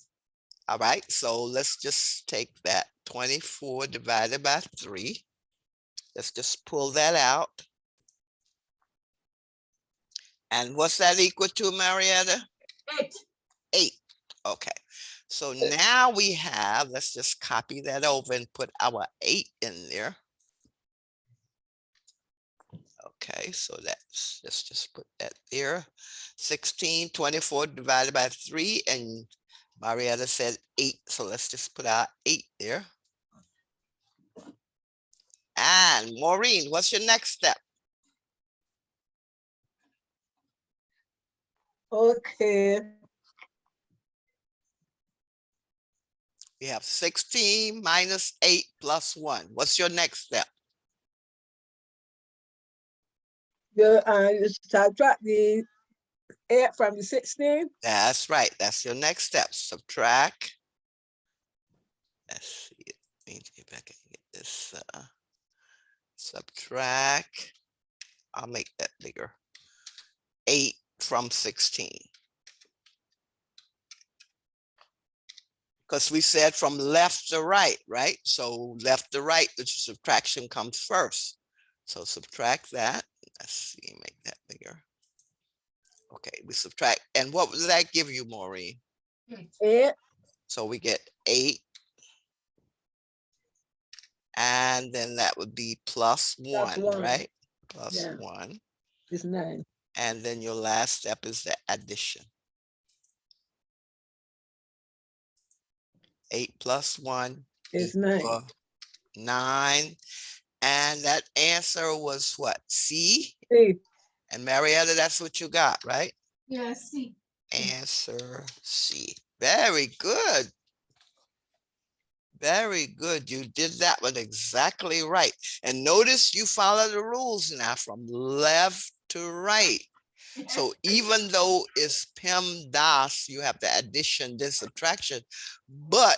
All right, so let's just take that 24 divided by 3. Let's just pull that out. And what's that equal to, Marietta? 8. 8. Okay, so now we have, let's just copy that over and put our 8 in there. Okay, so let's just put that there. 16, 24 divided by 3, and Marietta said 8, so let's just put our 8 there. And Maureen, what's your next step? Okay. We have 16 minus 8 plus 1. What's your next step? You subtract the 8 from the 16. That's right. That's your next step. Subtract. Let's see. Let me see if I can get this. Subtract. I'll make that bigger. 8 from 16. Because we said from left to right, right? So left to right, the subtraction comes first. So subtract that. Let's see, make that bigger. Okay, we subtract. And what does that give you, Maureen? 8. So we get 8. And then that would be plus 1, 1. right? Plus Yeah. 1. It's 9. And then your last step is the addition. 8 plus 1 It's 9. equal 9. And that answer was what? C? See, And Marietta, that's what you got, right? Yeah, see. Answer C. Very good. Very good. You did that one exactly right. And notice you follow the rules now from left to right. So even though it's PEMDAS, you have the addition, then subtraction, but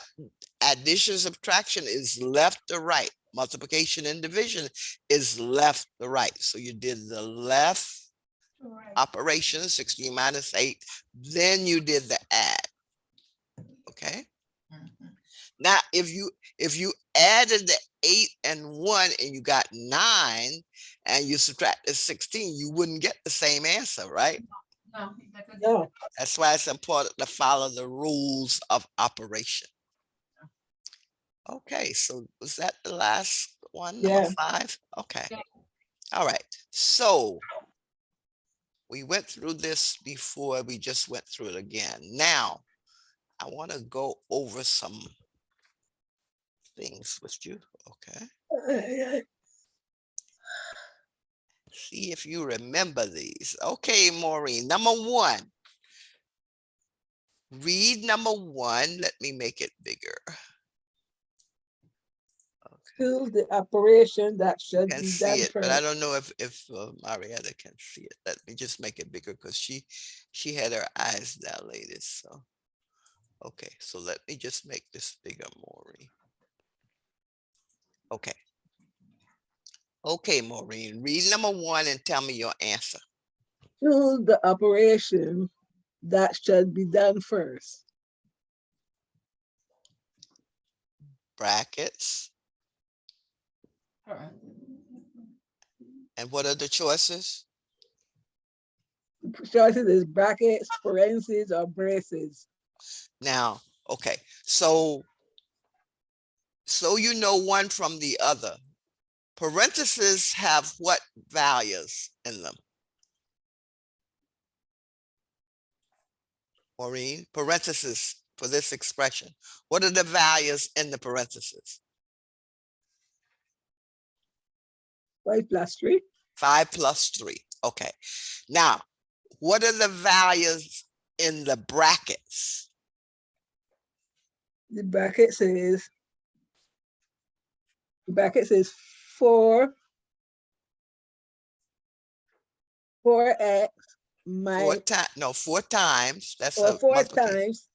addition, subtraction is left to right. Multiplication and division is left to right. So you did the left Right. operation, 16 minus 8, then you did the add. Okay. Mhm. Now, if you added the 8 and 1 and you got 9 and you subtracted 16, you wouldn't get the same answer, right? No, that's a no. That's why it's important to follow the rules of operation. Okay, so was that the last one, number Yeah. 5? Okay. Yeah. All right. So we went through this before, we just went through it again. Now, I want to go over some things with you. Okay. See if you remember these. Okay, Maureen, number 1. Read number 1. Let me make it bigger. Choose the operation that should Can be see done it, but I first. don't know if Marietta can see it. Let me just make it bigger because she had her eyes dilated. So, okay, so let me just make this bigger, Maureen. Okay. Okay, Maureen, read number 1 and tell me your answer. Choose the operation that should be done first. Brackets. Alright. And what are the choices? Choices is brackets, parentheses, or braces. Now, okay, so you know one from the other. Parentheses have what values in them? Maureen, parentheses for this expression. What are the values in the parentheses? 5 plus 3. 5 plus 3. Okay. Now, what are the values in the brackets? The bracket says 4, 4x minus, 4 times. That's or a 4 multiplication. times,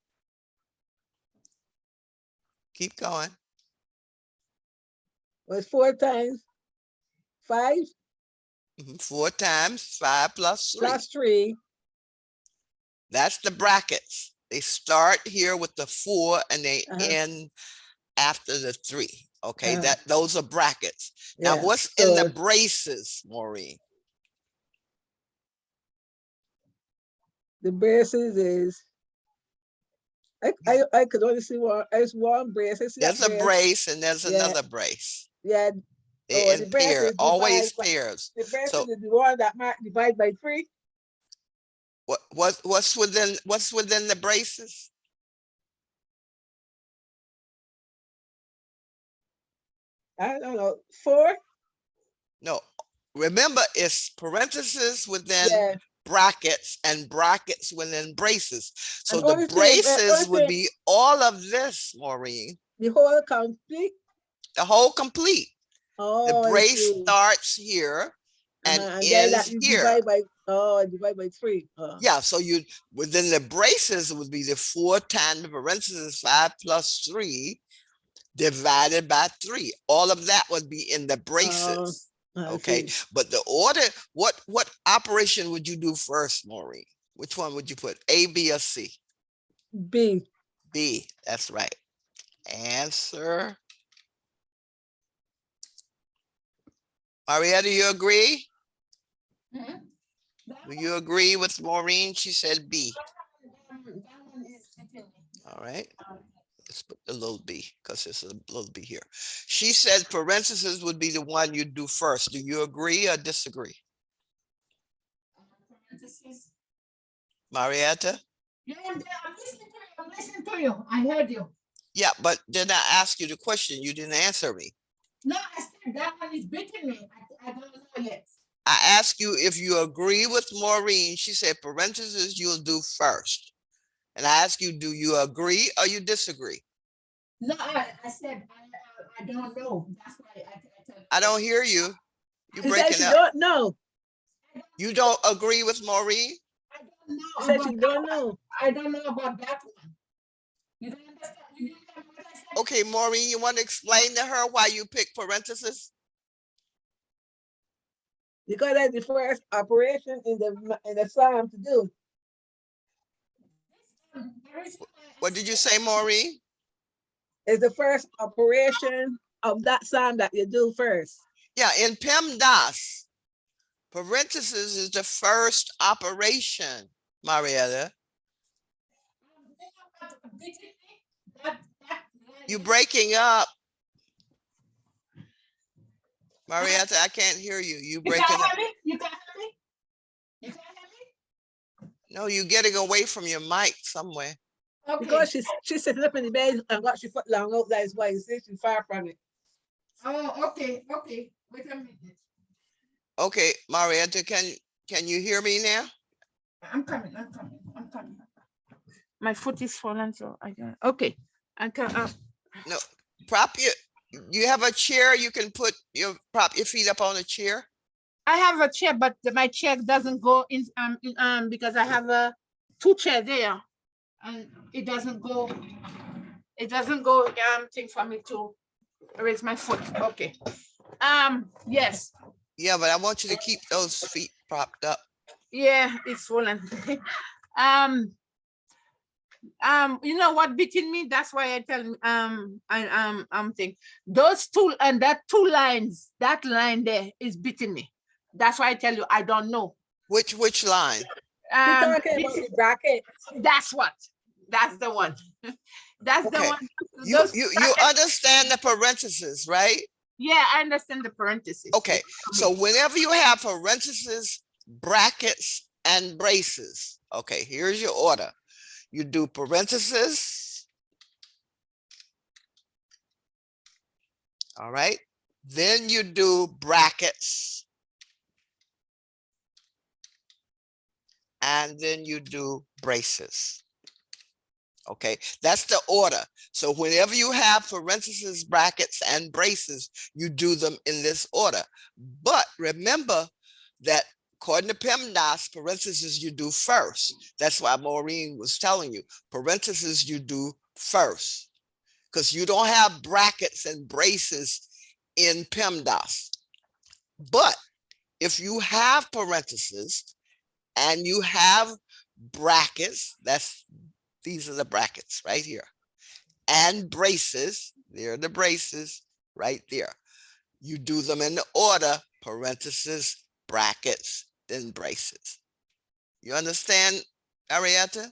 Keep going. was 4 times 5 4 times 5 plus 3. plus 3. That's the brackets. They start here with the 4 and they end after the 3. Okay, those are brackets. Now, Yeah. what's in the braces, Maureen? The braces is, I could only see one. It's one brace. I see that There's a brace. brace and there's Yeah. another brace. Yeah, They in the braces pair, divide always pairs. the braces So is the one that might divide by 3. what's within the braces? I don't know, 4. No, remember it's parentheses within Yeah. brackets and brackets within braces. So And the only thing, braces would be all of this, Maureen, the whole complete. the whole complete. The Oh, I brace see. starts here and And then that ends you here. divide by 3. Yeah, so you within the braces would be the 4 times the parentheses 5 plus 3 divided by 3. All of that would be in the braces. I Okay, see. but the order, what operation would you do first, Maureen? Which one would you put? A, B, or C? B. B, that's right. Answer. Marietta, you agree? Mhm. Do you agree with Maureen? She said B. That one is between me. All right. Let's put a little b because it's a little b here. She said parentheses would be the one you do first. Do you agree or disagree? Parentheses. Marietta? Yeah, I'm there. I'm listening to you. I'm listening to you. I heard you. Yeah, but then I asked you the question. You didn't answer me. No, I said that one is beating me. I don't know yet. I asked you if you agree with Maureen. She said parentheses you'll do first. And I asked you, do you agree or you disagree? No, I said I don't know. That's why I I don't hear you. You're She said breaking she up. don't know. You don't agree with Maureen? I don't know She said about she that don't one. know. I don't know about that one. You don't understand? You didn't understand what I said? Okay, Maureen, you want to explain to her why you picked parentheses? Because that's the first operation in the psalm to do. The reason why I What did you said say, Maureen? It's the first operation of that psalm that you do first. Yeah, in PEMDAS, parentheses is the first operation, Marietta. beating me, that You breaking up. Marietta, I can't hear you. You you breaking can't up. hear me? You can't hear me? You can't hear me? No, you getting away from your mic somewhere. Okay. Because she's sitting up in the bed and got she foot long out. That's why you see she's far from it. Oh, okay, okay. Wait a minute. Okay, Marietta, can you hear me now? I'm coming. I'm coming. I'm coming. My foot is fallen, so I can. Okay, I can. No, prop your, you have a chair, you can prop your feet up on a chair. I have a chair, but my chair doesn't go in because I have a 2 chair there, and it doesn't go. It doesn't go thing for me to raise my foot. Okay. Yes. Yeah, but I want you to keep those feet propped up. Yeah, it's swollen. You know what beating me? That's why I tell I'm thinking those 2 and that 2 lines, that line there is beating me. That's why I tell you I don't know. Which line? She's talking about the bracket. That's what. That's the one. That's the Okay. one. You Those brackets- understand the parentheses, right? Yeah, I understand the parentheses. Okay, so whenever you have parentheses, brackets, and braces, okay, here's your order. You do parentheses. All right, then you do brackets. And then you do braces. Okay, that's the order. So whenever you have parentheses, brackets, and braces, you do them in this order. But remember that according to PEMDAS, parentheses you do first. That's why Maureen was telling you, parentheses you do first, because you don't have brackets and braces in PEMDAS. But if you have parentheses and you have brackets, these are the brackets right here, and braces, there are the braces right there. You do them in the order, parentheses, brackets, then braces. You understand, Arietta?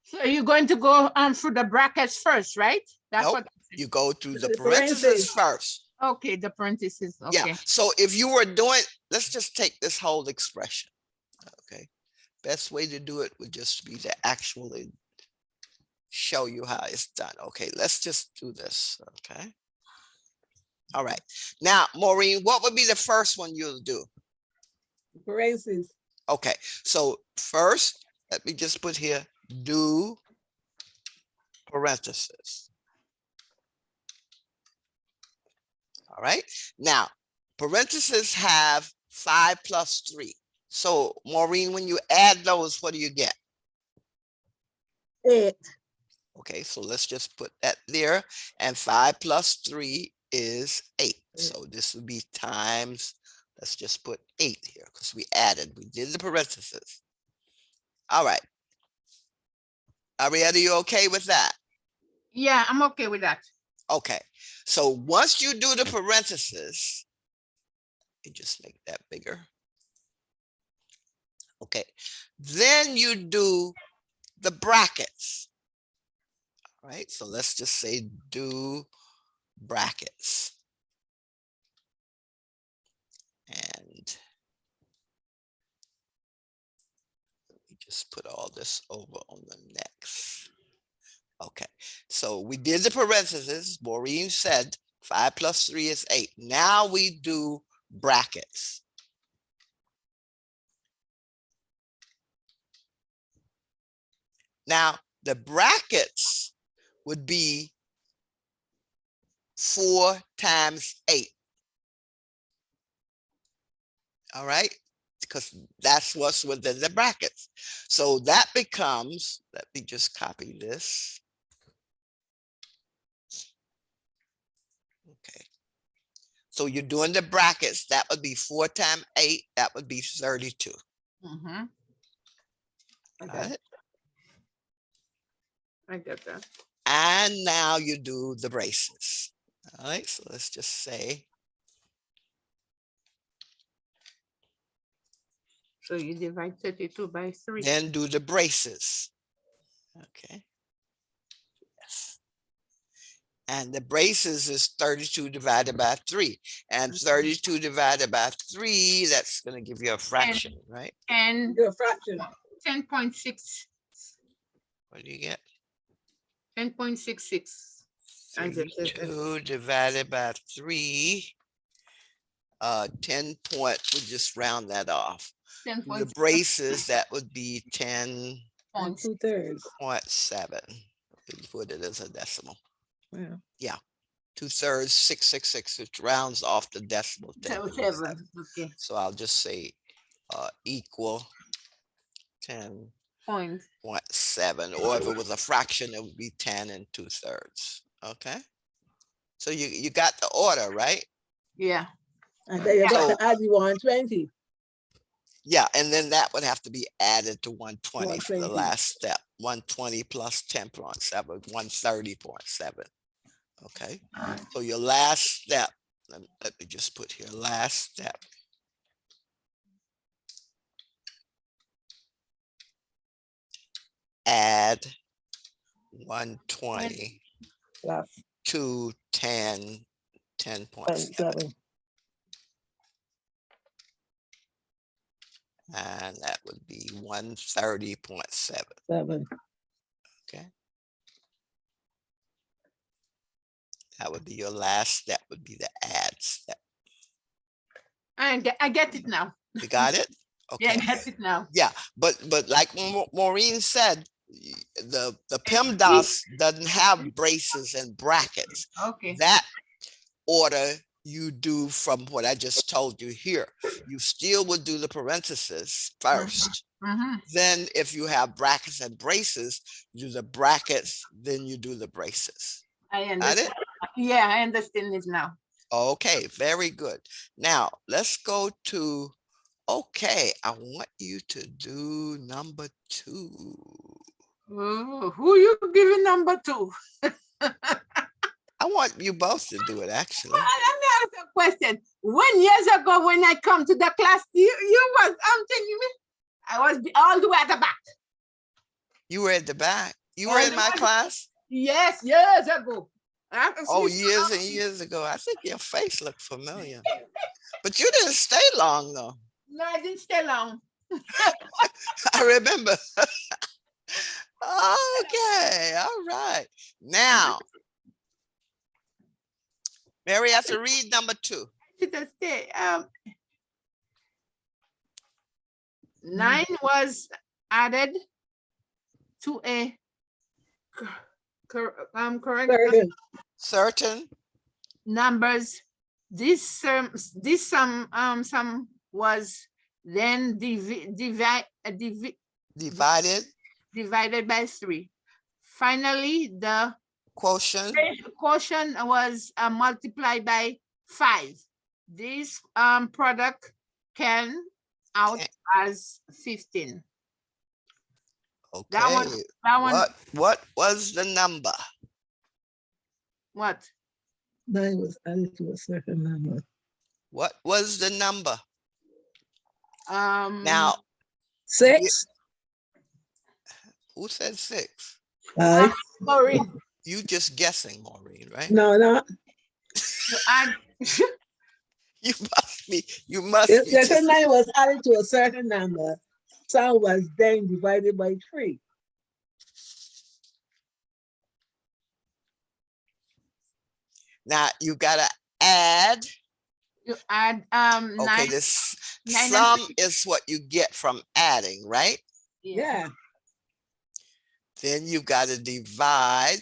So you're going to go through the brackets first, right? That's Nope. what You go through the The parentheses parentheses. first. Okay, the parentheses, Yeah, okay. so if you were doing, let's just take this whole expression. Okay, best way to do it would just be to actually show you how it's done. Okay, let's just do this. Okay. All right. Now, Maureen, what would be the first one you'll do? Parentheses. Okay, so first, let me just put here, do parentheses. All right. Now, parentheses have 5 plus 3. So, Maureen, when you add those, what do you get? 8. Okay, so let's just put that there. And 5 plus 3 is 8. So this would be times, let's just put 8 here because we did the parentheses. All right. Arietta, you okay with that? Yeah, I'm okay with that. Okay, so once you do the parentheses, you just make that bigger. Okay, then you do the brackets. All right, so let's just say do brackets. And let me just put all this over on the next. Okay, so we did the parentheses. Maureen said 5 plus 3 is 8. Now we do brackets. Now, the brackets would be 4 times 8. All right, because that's what's within the brackets. So that becomes, let me just copy this. Okay. So you're doing the brackets. That would be 4 times 8. That would be 32. Mm-hmm. Got it? I get that. And now you do the braces. All right, so let's just say, So you divide 32 by 3. then do the braces. Okay. Yes. And the braces is 32 divided by 3. And 32 divided by 3, that's going to give you a fraction, right? And Do a fraction. 10.6. What do you get? 10.66. 32 divided by 3. 10 point, we just round that off. The 10.7. braces, that would be 10.7. And 2/3. Put it as a decimal. Wow. Yeah. 2/3, 666, which rounds off the decimal. 10.7. Okay. So I'll just say equal 10.7, or if it was a fraction, it would be 10 and 2/3. Okay. So you got the order, right? Yeah. And then you got So- to add the 120. Yeah, and then that would have to be added to 120 for the 120. last step. 120 plus 10.7, 130.7. Okay. So your last step, let me just put here, last step. Add 120 Plus to 10.7. 7. And that would be 130.7. 7. Okay. That would be your last step, would be the add step. I get it now. You got it? Yeah, I Okay. get it now. Yeah, but like Maureen said, the PEMDAS doesn't have braces and brackets. Okay. That order you do from what I just told you here. You still would do the parentheses first. Mm-hmm. Then if you have brackets and braces, you do the brackets, then you do the braces. I Got understand. it? Yeah, I understand it now. Okay, very good. Now let's go to, okay, I want you to do number 2. Oh, who you giving number 2? I want you both to do it, actually. Well, let me ask you a question. Years ago when I come to the class, you was telling me I was all the way at the back. You were at the back. You were in my class? Yes, years ago. Oh, years and years ago. I think your face looked familiar. But you didn't stay long though. No, I didn't stay long. I remember. Okay, all right. Now, Mary has to read number 2. Should I stay? 9 was added to a correct Certain. Certain. numbers. This sum was then Divided. divided by 3. Finally, the Quotient. quotient was multiplied by 5. This product can out as 15. Okay. That one. What was the number? What? 9 was added to a certain number. What was the number? Now, 6. Who said 6? 5. Maureen, You just guessing, Maureen, right? No, no. you add You must be. You must If be. the Just, 9 was added to a certain number, some was then divided by 3. now you gotta add. you add Okay, 9. this nine and sum is what you get from adding, right? Yeah. Then you gotta divide.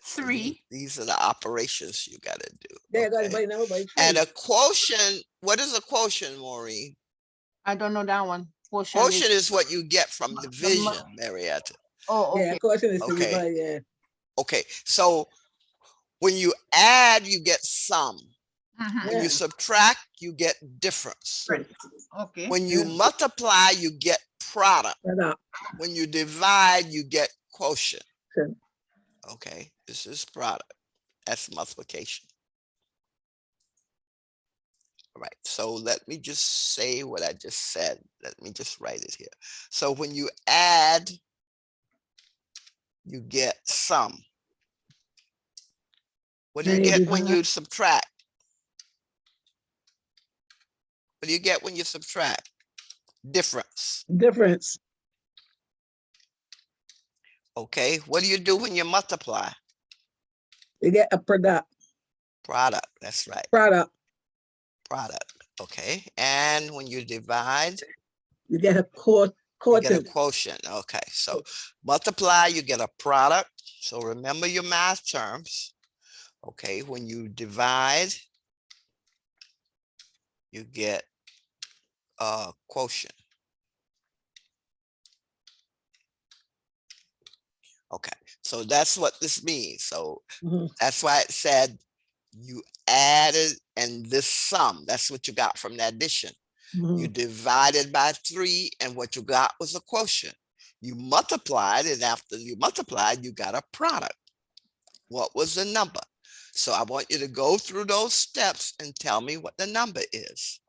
3. These are the operations you gotta do. They got okay? by number by 3. And a quotient. What is a quotient, Maureen? I don't know that one. Quotient is what you get from division, Marietta. Oh, okay. Yeah, quotient is Okay. to divide, yeah. Okay, so when you add, you get sum. Mhm. When Yeah. you subtract, you get difference. Okay. When you Yeah. multiply, you get product. Product. When you divide, you get quotient. Sure. Okay, this is product. That's multiplication. All right, so let me just say what I just said. Let me just write it here. So when you add, you get sum. What do you Then you get when divide. you subtract? What do you get when you subtract? Difference. Difference. Okay, what do you do when you multiply? You get a product. Product, that's right, Product. product. Okay, and when you divide, You get a you get a quotient. quotient. Okay, so multiply, you get a product. So remember your math terms. Okay, when you divide, you get a quotient. Okay, so that's what this means. So Mhm. that's why it said you added and this sum, that's what you got from the addition. You Mhm. divided by 3 and what you got was a quotient. You multiplied, and after you multiplied, you got a product. What was the number? So I want you to go through those steps and tell me what the number is.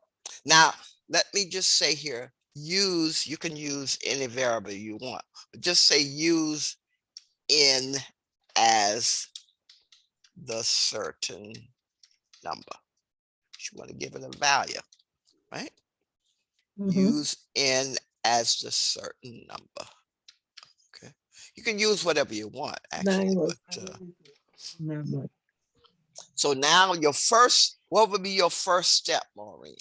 Now, let me just say here, use, you can use any variable you want, but just say use in as the certain number. You want to give it a value, right? Mhm. Use n as the certain number. Okay, you can use whatever you want, actually. 9 was But, added to a number. so now your first, what would be your first step, Maureen?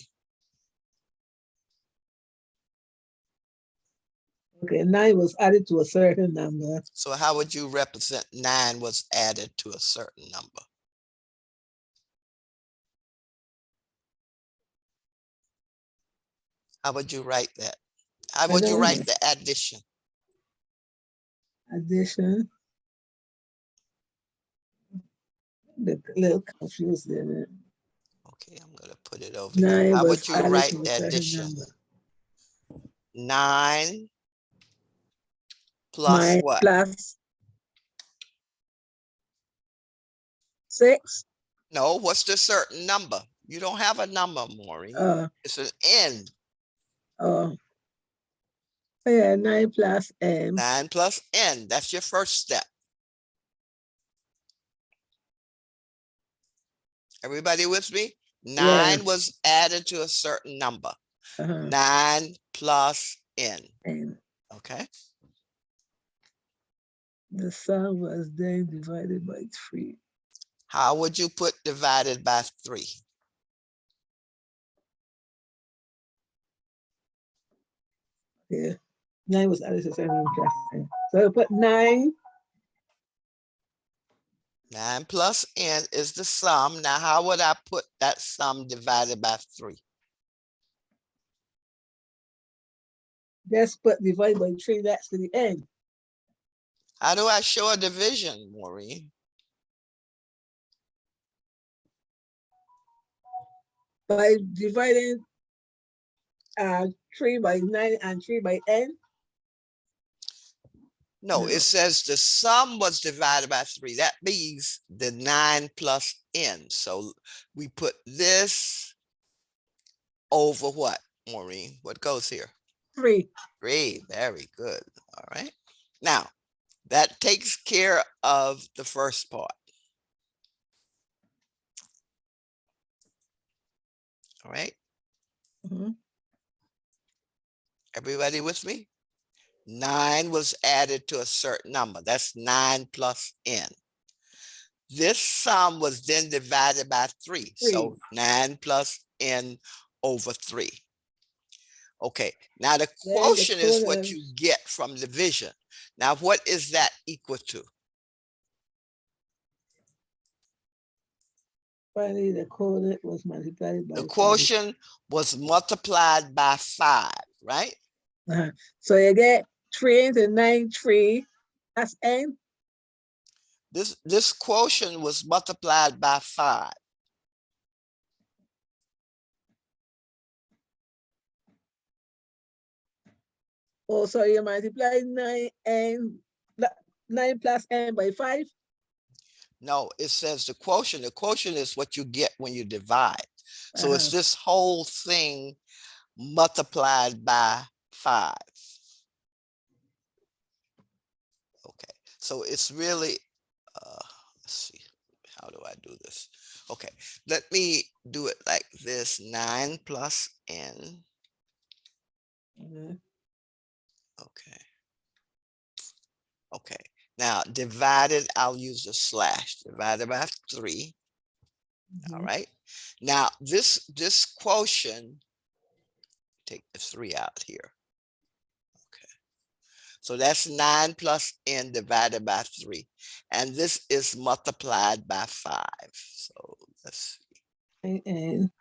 Okay, 9 was added to a certain number. So how would you represent 9 was added to a certain number? How would you write that? How would you don't write know. the addition? Addition. A little confused there. Okay, I'm gonna put it over here. 9 How was would you added write to a the certain addition? number. 9 plus My what? plus 6. No, what's the certain number? You don't have a number, Maureen. It's an n. Oh, yeah, 9 plus m. 9 plus n. That's your first step. Everybody with me? Yeah. 9 was added to a certain number. Uh-huh. 9 plus n. And Okay. the sum was then divided by 3. How would you put divided by 3? Yeah. 9 was added to 7 plus 10. So I put 9. 9 plus n is the sum. Now, how would I put that sum divided by 3? Just put divided by 3, that's to the end. How do I show a division, Maureen? By dividing 3 by 9 and 3 by n. No, No. it says the sum was divided by 3. That means the 9 plus n. So we put this over what, Maureen? What goes here? 3. 3. Very good. All right. Now, that takes care of the first part. All right. Mhm. Everybody with me? 9 was added to a certain number. That's 9 plus n. This sum was then divided by 3. So 9 plus n over 3. Okay, now the Then the quotient is what quotient, you get from division. Now, what is that equal to? finally the quotient was multiplied by The 5. quotient was multiplied by 5, right? Uh-huh. So you get 3 into 9, 3. That's n. This quotient was multiplied by 5. Oh, so you multiply 9 plus n by 5. No, it says the quotient. The quotient is what you get when you divide. So it's Uh-huh. this whole thing multiplied by 5. Okay, so it's really, let's see, how do I do this? Okay, let me do it like this, 9 plus n. Mhm. Okay. Okay, now divided, I'll use a slash, divided by 3. All Mhm. right. Now this quotient, take the 3 out here. Okay. So that's 9 plus n divided by 3. And this is multiplied by 5. So let's see. And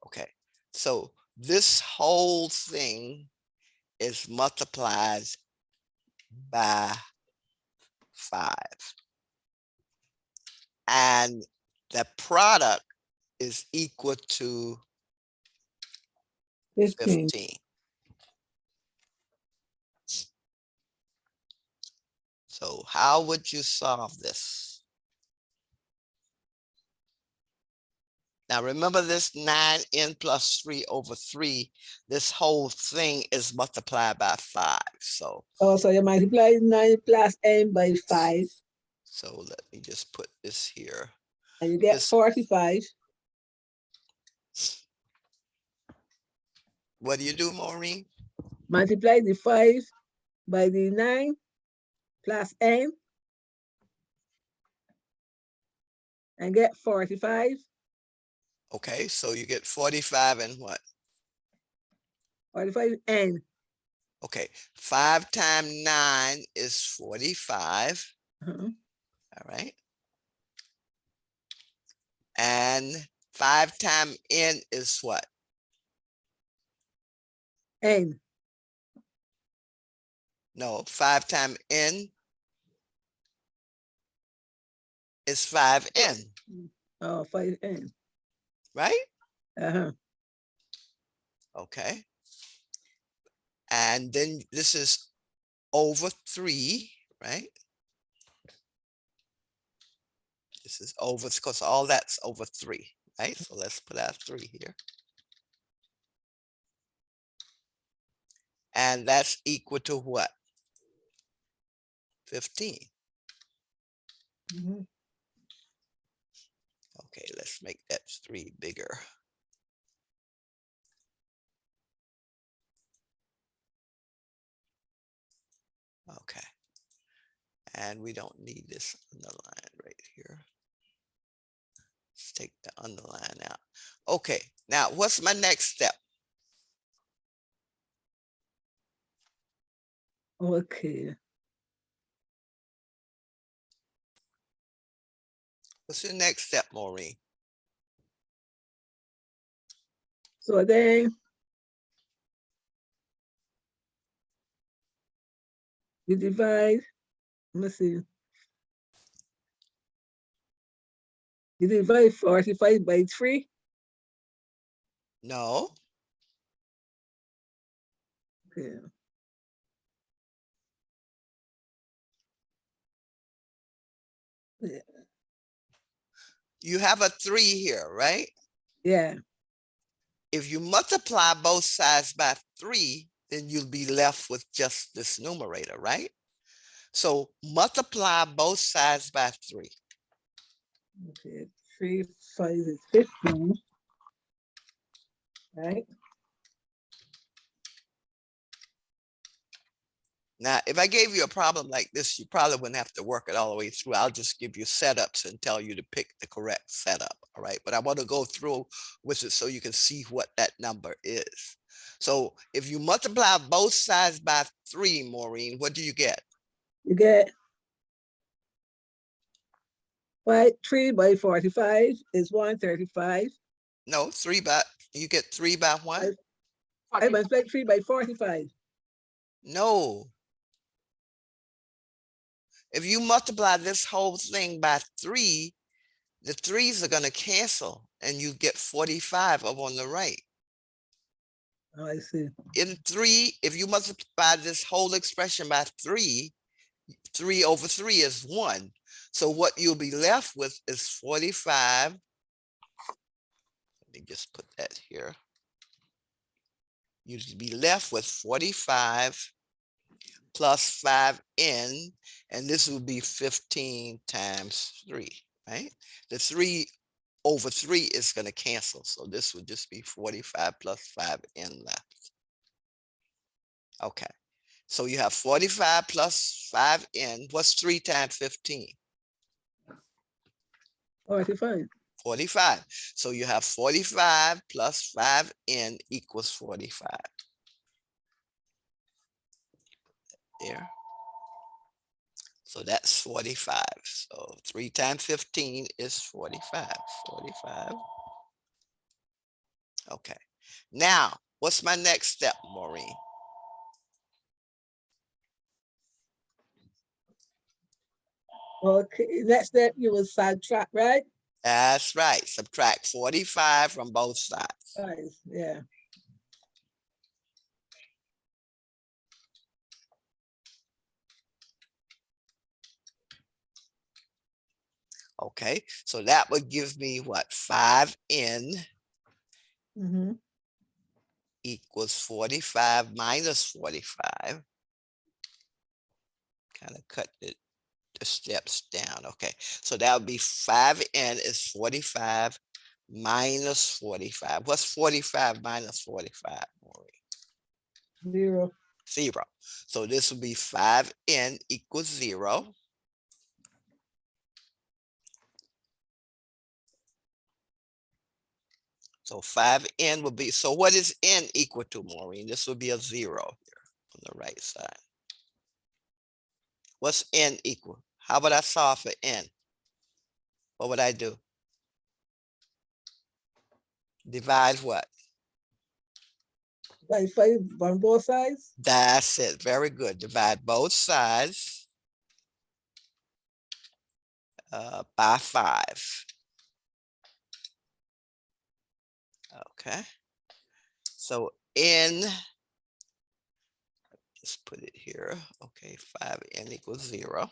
Okay. So this whole thing is multiplied by 5. And the product is equal to 15. 15. So how would you solve this? Now remember this 9n plus 3 over 3, this whole thing is multiplied by 5. So Oh, so you multiply 9 plus n by 5, let me just put this here. and you get This, 45. what do you do, Maureen? Multiply the 5 by the 9 plus n, and get 45. Okay, so you get 45 and what? 45 n. Okay, 5 times 9 is 45. Uh-huh. All right. And 5 times n is what? N. No, 5 times n is 5n, Oh, 5n. right? Uh-huh. Okay. And then this is over 3, right? This is over, because all that's over 3, right? So let's put our 3 here. And that's equal to what? 15. Mhm. Okay, let's make that 3 bigger. Okay. And we don't need this underline right here. Let's take the underline out. Okay, now what's my next step? Okay. What's your next step, Maureen? So then you divide, let me see. You divide 45 by 3. No, Okay. Yeah. you have a 3 here, right? Yeah. If you multiply both sides by 3, then you'll be left with just this numerator, right? So multiply both sides by 3. Okay. 3, 5 is 15. Right? Now, if I gave you a problem like this, you probably wouldn't have to work it all the way through. I'll just give you setups and tell you to pick the correct setup. All right. But I want to go through with it so you can see what that number is. So if you multiply both sides by 3, Maureen, what do you get? You get 3 by 45 is 135. No, you get 3 by what? I multiply 3 by 45. No. If you multiply this whole thing by 3, the 3's are going to cancel and you get 45 up on the right. Oh, I see. In 3, if you multiply this whole expression by 3, 3 over 3 is 1. So what you'll be left with is 45. Let me just put that here. You'll be left with 45 plus 5n, and this will be 15 times 3, right? The 3 over 3 is going to cancel. So this would just be 45 plus 5n left. Okay. So you have 45 plus 5n. What's 3 times 15? 45. 45. So you have 45 plus 5n equals 45. There. So that's 45. So 3 times 15 is 45. 45. Okay. Now, what's my next step, Maureen? Okay. Next step, you will subtract, right? That's right. Subtract 45 from both sides. Right. Yeah. Okay. So that would give me what? 5n Mm-hmm. equals 45 minus 45. Kind of cut the steps down. Okay. So that would be 5n is 45 minus 45. What's 45 minus 45, Maureen? 0. 0. So this will be 5n equals 0. So 5n will be, so what is n equal to, Maureen? This would be a 0 here on the right side. What's n equal? How would I solve for n? What would I do? Divide what? By 5 on both sides. That's it. Very good. Divide both sides by 5. Okay. So n, just put it here. Okay, 5n equals 0.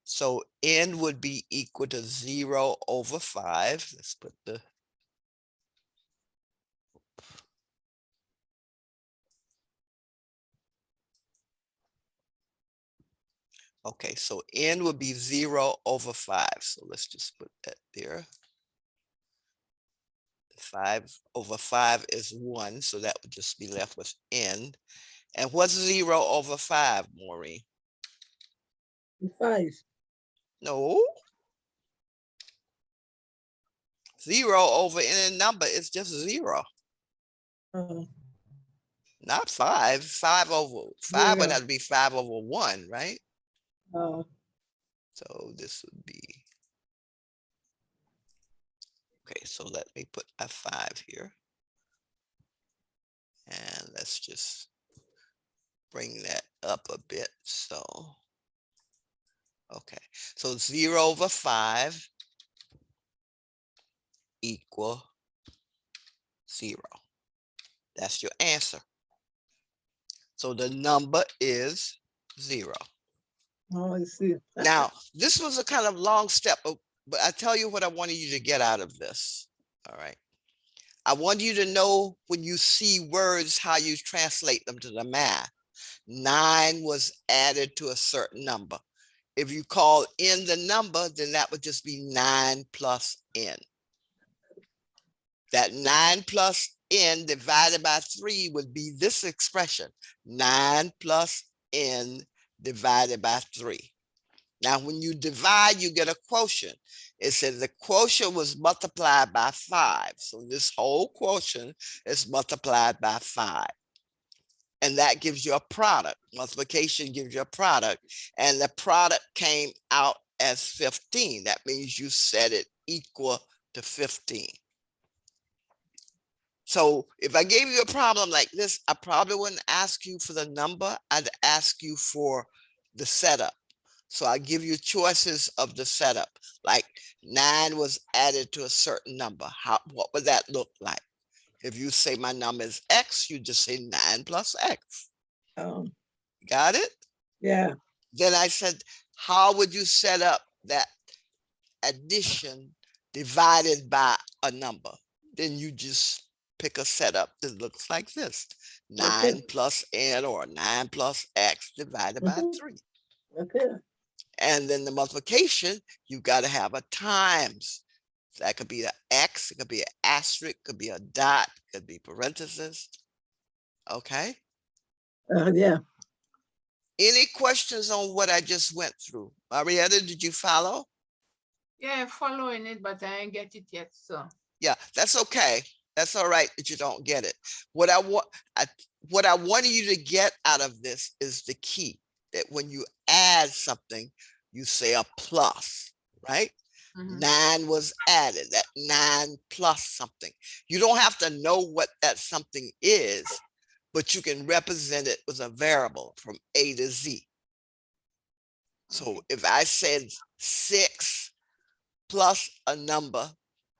So n would be equal to 0 over 5. Let's put the Okay, so n would be 0 over 5. So let's just put that there. 5 over 5 is 1, so that would just be left with n. And what's 0 over 5, Maureen? 5. No. 0 over any number is just 0. Uh, Not 5. 5 over 5 would 0. have to be 5 over 1, right? Uh, So this would be, okay, so let me put a 5 here. And let's just bring that up a bit. So, okay, so 0 over 5 equal 0. That's your answer. So the number is 0. oh, I see. Now, this was a kind of long step, but I tell you what I wanted you to get out of this. All right. I want you to know when you see words, how you translate them to the math. 9 was added to a certain number. If you call n the number, then that would just be 9 plus n. That 9 plus n divided by 3 would be this expression, 9 plus n divided by 3. Now, when you divide, you get a quotient. It says the quotient was multiplied by 5. So this whole quotient is multiplied by 5. And that gives you a product. Multiplication gives you a product. And the product came out as 15. That means you set it equal to 15. So if I gave you a problem like this, I probably wouldn't ask you for the number. I'd ask you for the setup. So I give you choices of the setup. Like 9 was added to a certain number. What would that look like? If you say my number is X, you just say 9 plus X. Um, Got it? yeah. Then I said, how would you set up that addition divided by a number? Then you just pick a setup that looks like this. 9 Okay. plus n, or 9 plus x divided by Mhm. 3. Okay. And then the multiplication, you got to have a times. That could be an X, it could be an asterisk, could be a dot, could be parentheses. Okay. Yeah. Any questions on what I just went through? Marietta, did you follow? Yeah, following it, but I ain't get it yet. So Yeah, that's okay. That's all right that you don't get it. What I wanted you to get out of this is the key, that when you add something, you say a plus, right? 9 was added, that 9 plus something. You don't have to know what that something is, but you can represent it with a variable from A to Z. So if I said 6 plus a number,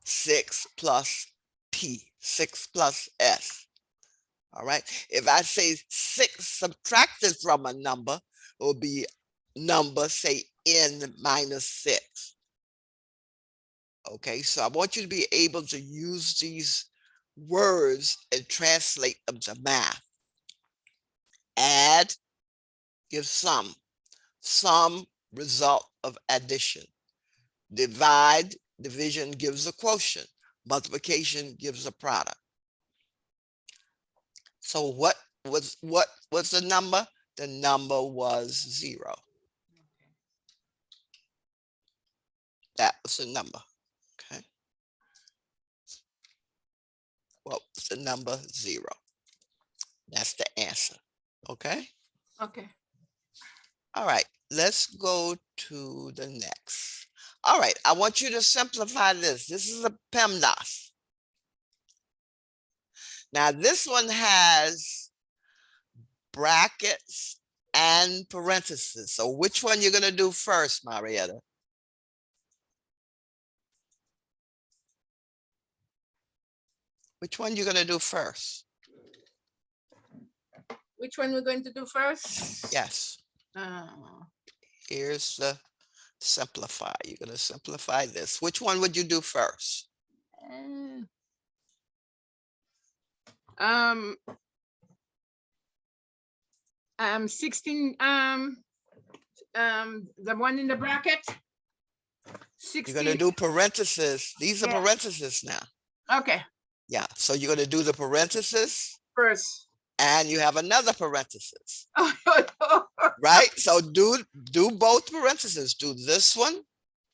6 plus P, 6 plus S. All right. If I say 6 subtracted from a number, it will be number, say n minus 6. Okay, so I want you to be able to use these words and translate them to math. Add gives sum result of addition. Divide, division gives a quotient. Multiplication gives a product. So what was the number? The number was 0. That was the number. Okay. What was the number? 0. That's the answer. Okay. okay. All right. Let's go to the next. All right. I want you to simplify this. This is a PEMDAS. Now this one has brackets and parentheses. So which one you're going to do first, Marietta? Which one you're going to do first? Which one we're going to do first? Yes. Here's the simplify. You're going to simplify this. Which one would you do first? Um, 16. the one in the bracket. You're 60. gonna do parentheses. These are Yeah. parentheses now. Okay, Yeah, so you're gonna do the parentheses first. and you have another parenthesis, right? So do both parentheses. Do this one,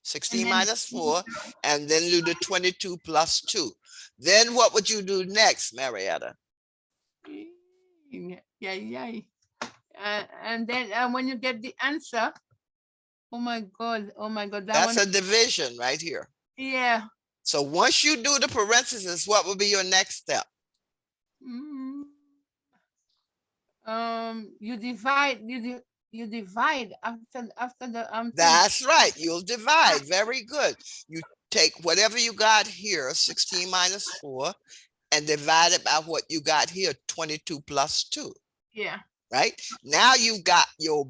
16 then- minus 4, and then do the 22 plus 2. Then what would you do next, Marietta? Yeah. And then when you get the answer, oh my God, that That's one. a division right here. Yeah. So once you do the parentheses, what would be your next step? Mm. You divide. You divide after the thing. That's right. You'll divide. Very good. You take whatever you got here, 16 minus 4, and divide it by what you got here, 22 plus 2. Yeah. Right? Now you've got your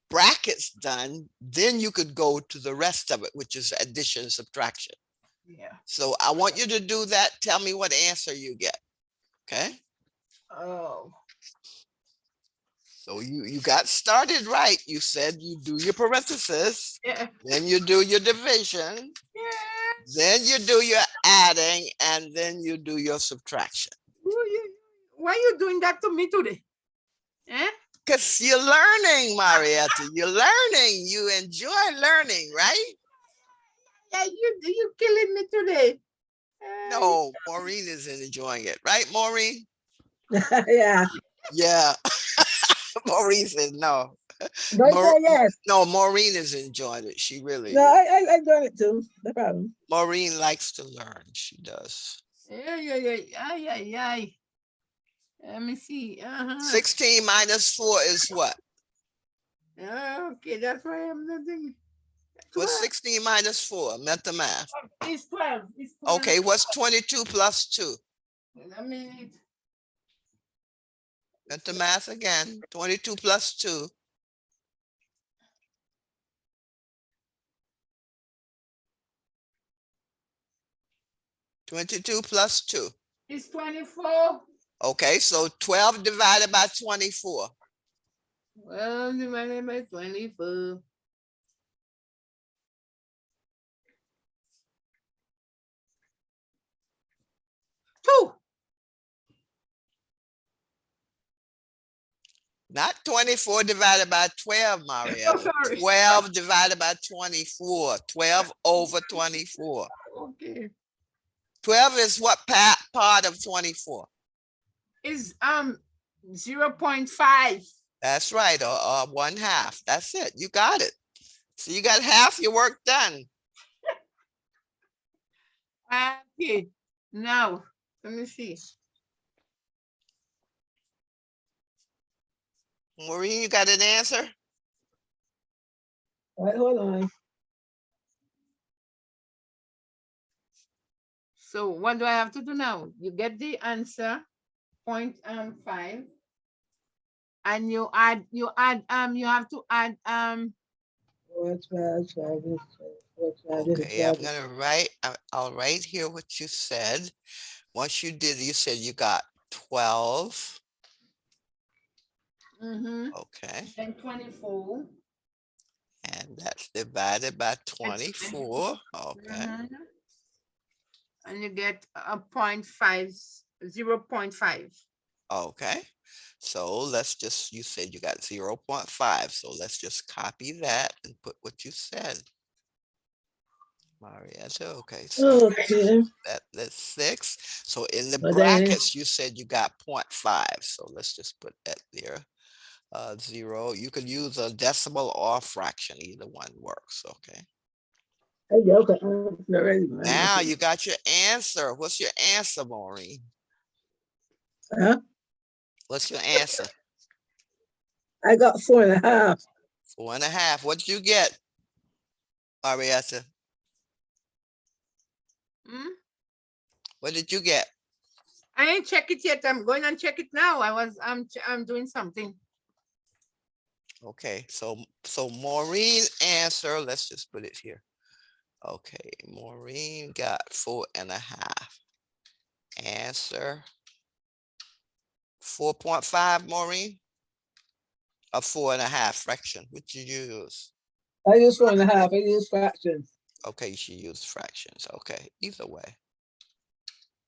brackets done. Then you could go to the rest of it, which is addition, subtraction. Yeah. So I want you to do that. Tell me what answer you get. Okay. Oh. So you got started right. You said you do your parentheses, Yeah. then you do your division, Yeah. then you do your adding, and then you do your subtraction. Why are you doing that to me today? Eh? Because you're learning, Marietta. You're learning. You enjoy learning, right? Yeah, you killing me today. No, Maureen isn't enjoying it, right, Maureen? Yeah. Yeah. Maureen said no. Don't Maur- say yes. No, Maureen is enjoying it. She really No, is. I done it too. No problem. Maureen likes to learn. She does. Yeah. Let me see. 16 minus 4 is what? Okay, that's why I'm not thinking. What's 16 minus 4? Meant the math. It's 12. It's 12. Okay, what's 22 plus 2? Let me. Meant the math again. 22 plus 2. Twenty-two plus 2. It's 24. Okay, so 12 divided by 24. Well, divided by 24. Two. Not 24 divided by 12, Marietta. sorry. 12 divided by 24. 12 over 24. Okay. 12 is what part of 24? Is 0.5. That's right, or 1/2. That's it. You got it. So you got half your work done. Okay. Now, let me see. Maureen, you got an answer? All right, hold on. So what do I have to do now? You get the answer, 0.5, and you have to add What's right, Okay, I'm gonna write, I'll write here what you said. Once you did, you said you got 12. Okay, and 24. and that's divided by 24. Okay, And you get a 0.5. okay. So let's just, you said you got 0.5. So let's just copy that and put what you said. Marietta, okay, so Okay. that's 6. So in the But then- brackets, you said you got 0.5. So let's just put that there. 0. You could use a decimal or a fraction. Either one works. Okay. Okay. Already. Now you got your answer. What's your answer, Maureen? Huh? What's your answer? I got 4.5. 4.5. What did you get, Marietta? What did you get? I ain't check it yet. I'm going and check it now. I'm doing something. Okay, so Maureen answer, let's just put it here. Okay, Maureen got 4.5. Answer 4.5, Maureen. A 4.5 fraction. Which you use? I use 4.5. I use fractions. Okay, she used fractions. Okay, either way.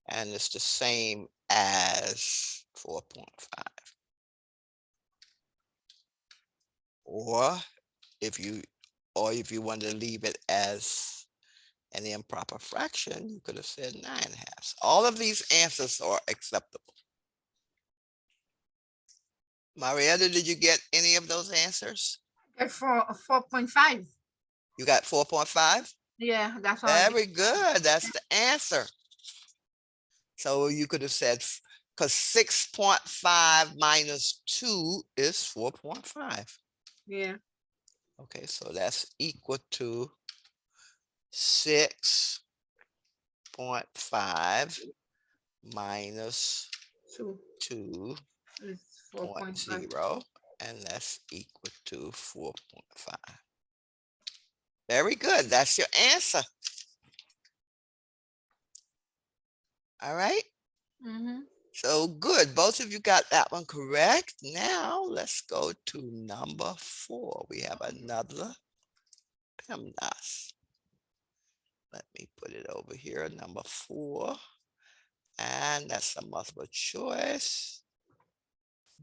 And it's the same as 4.5. Or if you want to leave it as an improper fraction, you could have said 9/2. All of these answers are acceptable. Marietta, did you get any of those answers? Get 4.5. You got 4.5? Yeah, that's all. I get. Very good. That's the answer. So you could have said, because 6.5 minus 2 is 4.5. Yeah. Okay, so that's equal to 6.5 minus 2 is 4.5. 2.0, and that's equal to 4.5. Very good. That's your answer. All right. Mm-hmm. So good. Both of you got that one correct. Now let's go to number 4. We have another PEMDAS. Let me put it over here, number 4. And that's a multiple choice.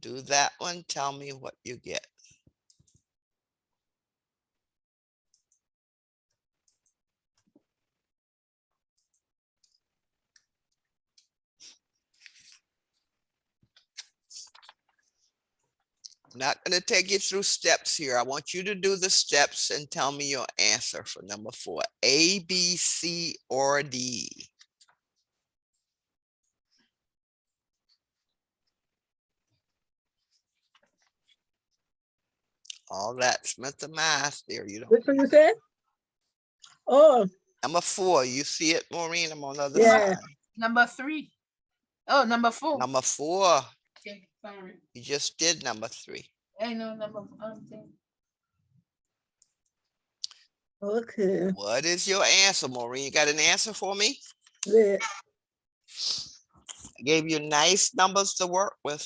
Do that one. Tell me what you get. I'm not going to take you through steps here. I want you to do the steps and tell me your answer for number 4. A, B, C, or D. All that's meant to math there. You don't. Which one you said? Oh, Number 4. You see it, Maureen? I'm on the other Yeah. side. Number 3. Oh, number 4. Number 4. Okay, sorry. You just did number 3. I know number thing. okay. What is your answer, Maureen? You got an answer for me? Yeah. I gave you nice numbers to work with.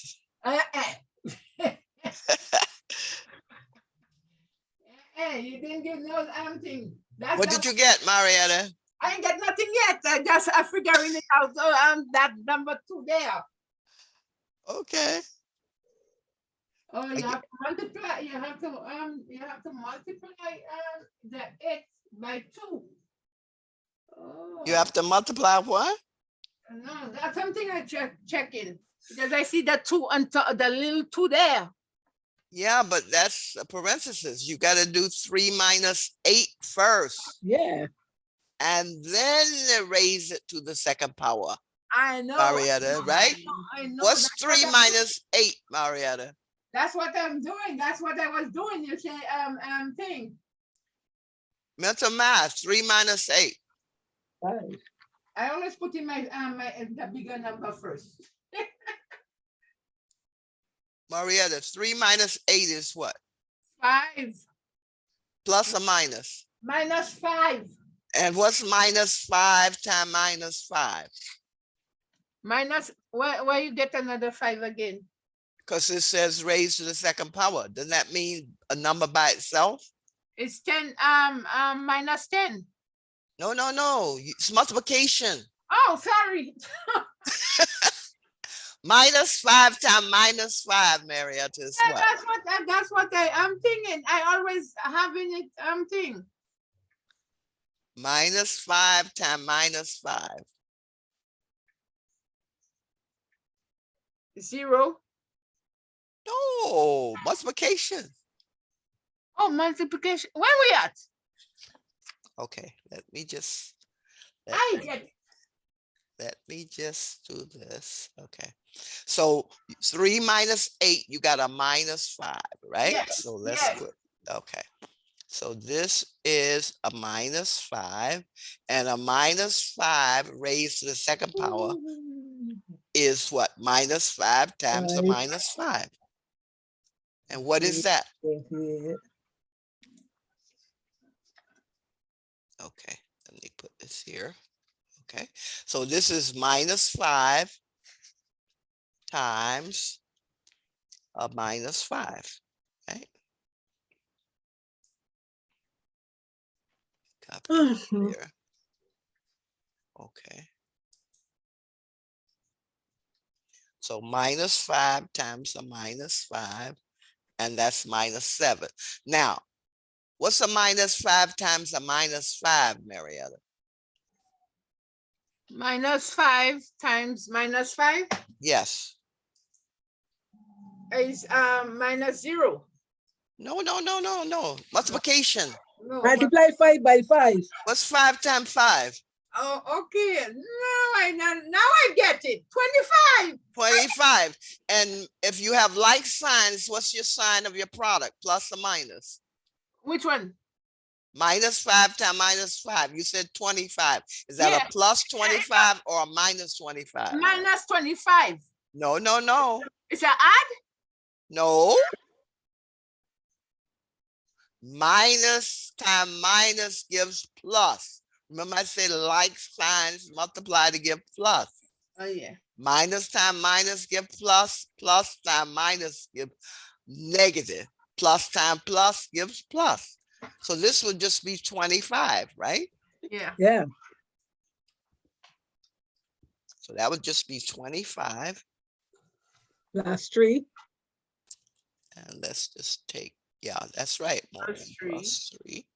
Hey, you didn't give no thing. That's What did you get, Marietta? I ain't got nothing yet. I figuring it out. So that number 2 there. Okay. Oh, you Okay. have to multiply. You have to multiply the x by 2. Oh. You have to multiply what? No, that's something I checking because I see the 2 on top, the little 2 there. Yeah, but that's a parenthesis. You got to do 3 minus 8 first. Yeah. And then raise it to the second power. I know. Marietta, right? I know. What's That's 3 what minus 8, Marietta? that's what I'm doing. That's what I was doing. You say thing. Mental math, 3 minus 8. 5. I always put in my the bigger number first. Marietta, 3 minus 8 is what? 5 Plus or minus? minus 5. And what's minus 5 times minus 5? Minus where you get another 5 again? Because it says raised to the second power. Doesn't that mean a number by itself? It's 10 minus 10. No. It's multiplication. Oh, sorry. Minus 5 times minus 5, Marietta, is Yeah, what? that's what I am thinking. I always having it thing. Minus 5 times minus 5. 0. No, multiplication. Oh, multiplication. Where we at? Okay, let me just do this. Okay, so 3 minus 8, you got a minus 5, right? Yes, So let's yes. put, okay. So this is a minus 5, and a minus 5 raised to the second power is what? Minus 5 times a 5. minus 5. And what is that? Yeah. Okay, let me put this here. Okay, so this is minus 5 times a minus 5. right? Copy Mhm. there. Okay. So -5 times a -5, and that's -7. Now, what's a -5 times a -5, Marietta? -5 times -5 Yes. is -0. No. Multiplication. No, Multiply 5 by 5. What's 5 times 5? oh, okay. Now I get it. 25. 25. And if you have like signs, what's your sign of your product? Plus or minus? Which one? -5 times -5. You said 25. Is that Yeah, a plus 25 or a minus 25? -25. No. It's an add? No. Minus times minus gives plus. Remember I said like signs multiply to give plus. Oh, yeah. Minus times minus give plus. Plus times minus give negative. Plus times plus gives plus. So this would just be 25, right? Yeah. Yeah. So that would just be 25. Plus 3. And let's just take, yeah, that's right. Plus Plus 3.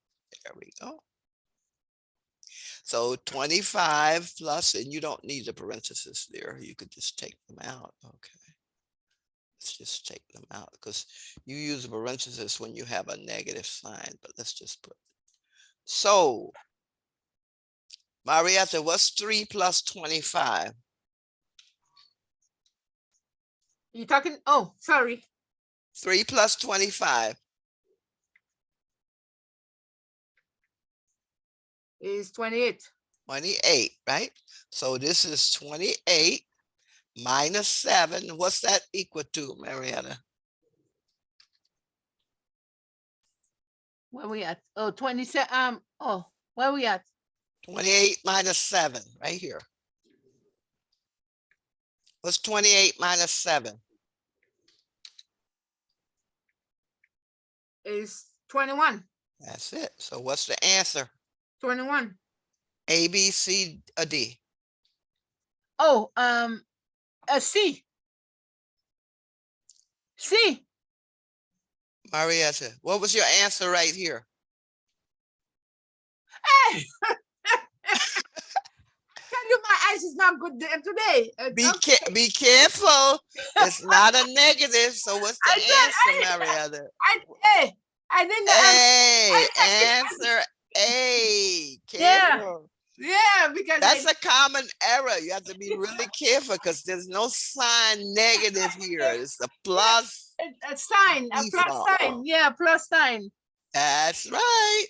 There we go. So 25 plus, and you don't need the parentheses there. You could just take them out. Okay. Let's just take them out because you use a parenthesis when you have a negative sign, but let's just put. So, Marietta, what's 3 plus 25? You talking? Oh, sorry. 3 plus 25. Is 28. 28, right? So this is 28 minus 7. What's that equal to, Marietta? Where we at? Oh, 27. Oh, where we at? 28 minus 7, right here. What's 28 minus 7? Is 21. That's it. So what's the answer? 21. A, B, C, or D? Oh, a C. C. Marietta, what was your answer right here? Hey! Tell you my eyes is not good there today. Be careful. It's not a negative. So what's the I said, answer, Marietta? I didn't. A, answer A. Yeah. Careful. Yeah, because That's a common error. You have to be really careful because there's no sign negative here. It's a plus. a sign, a plus default. sign. Yeah, plus sign. That's right.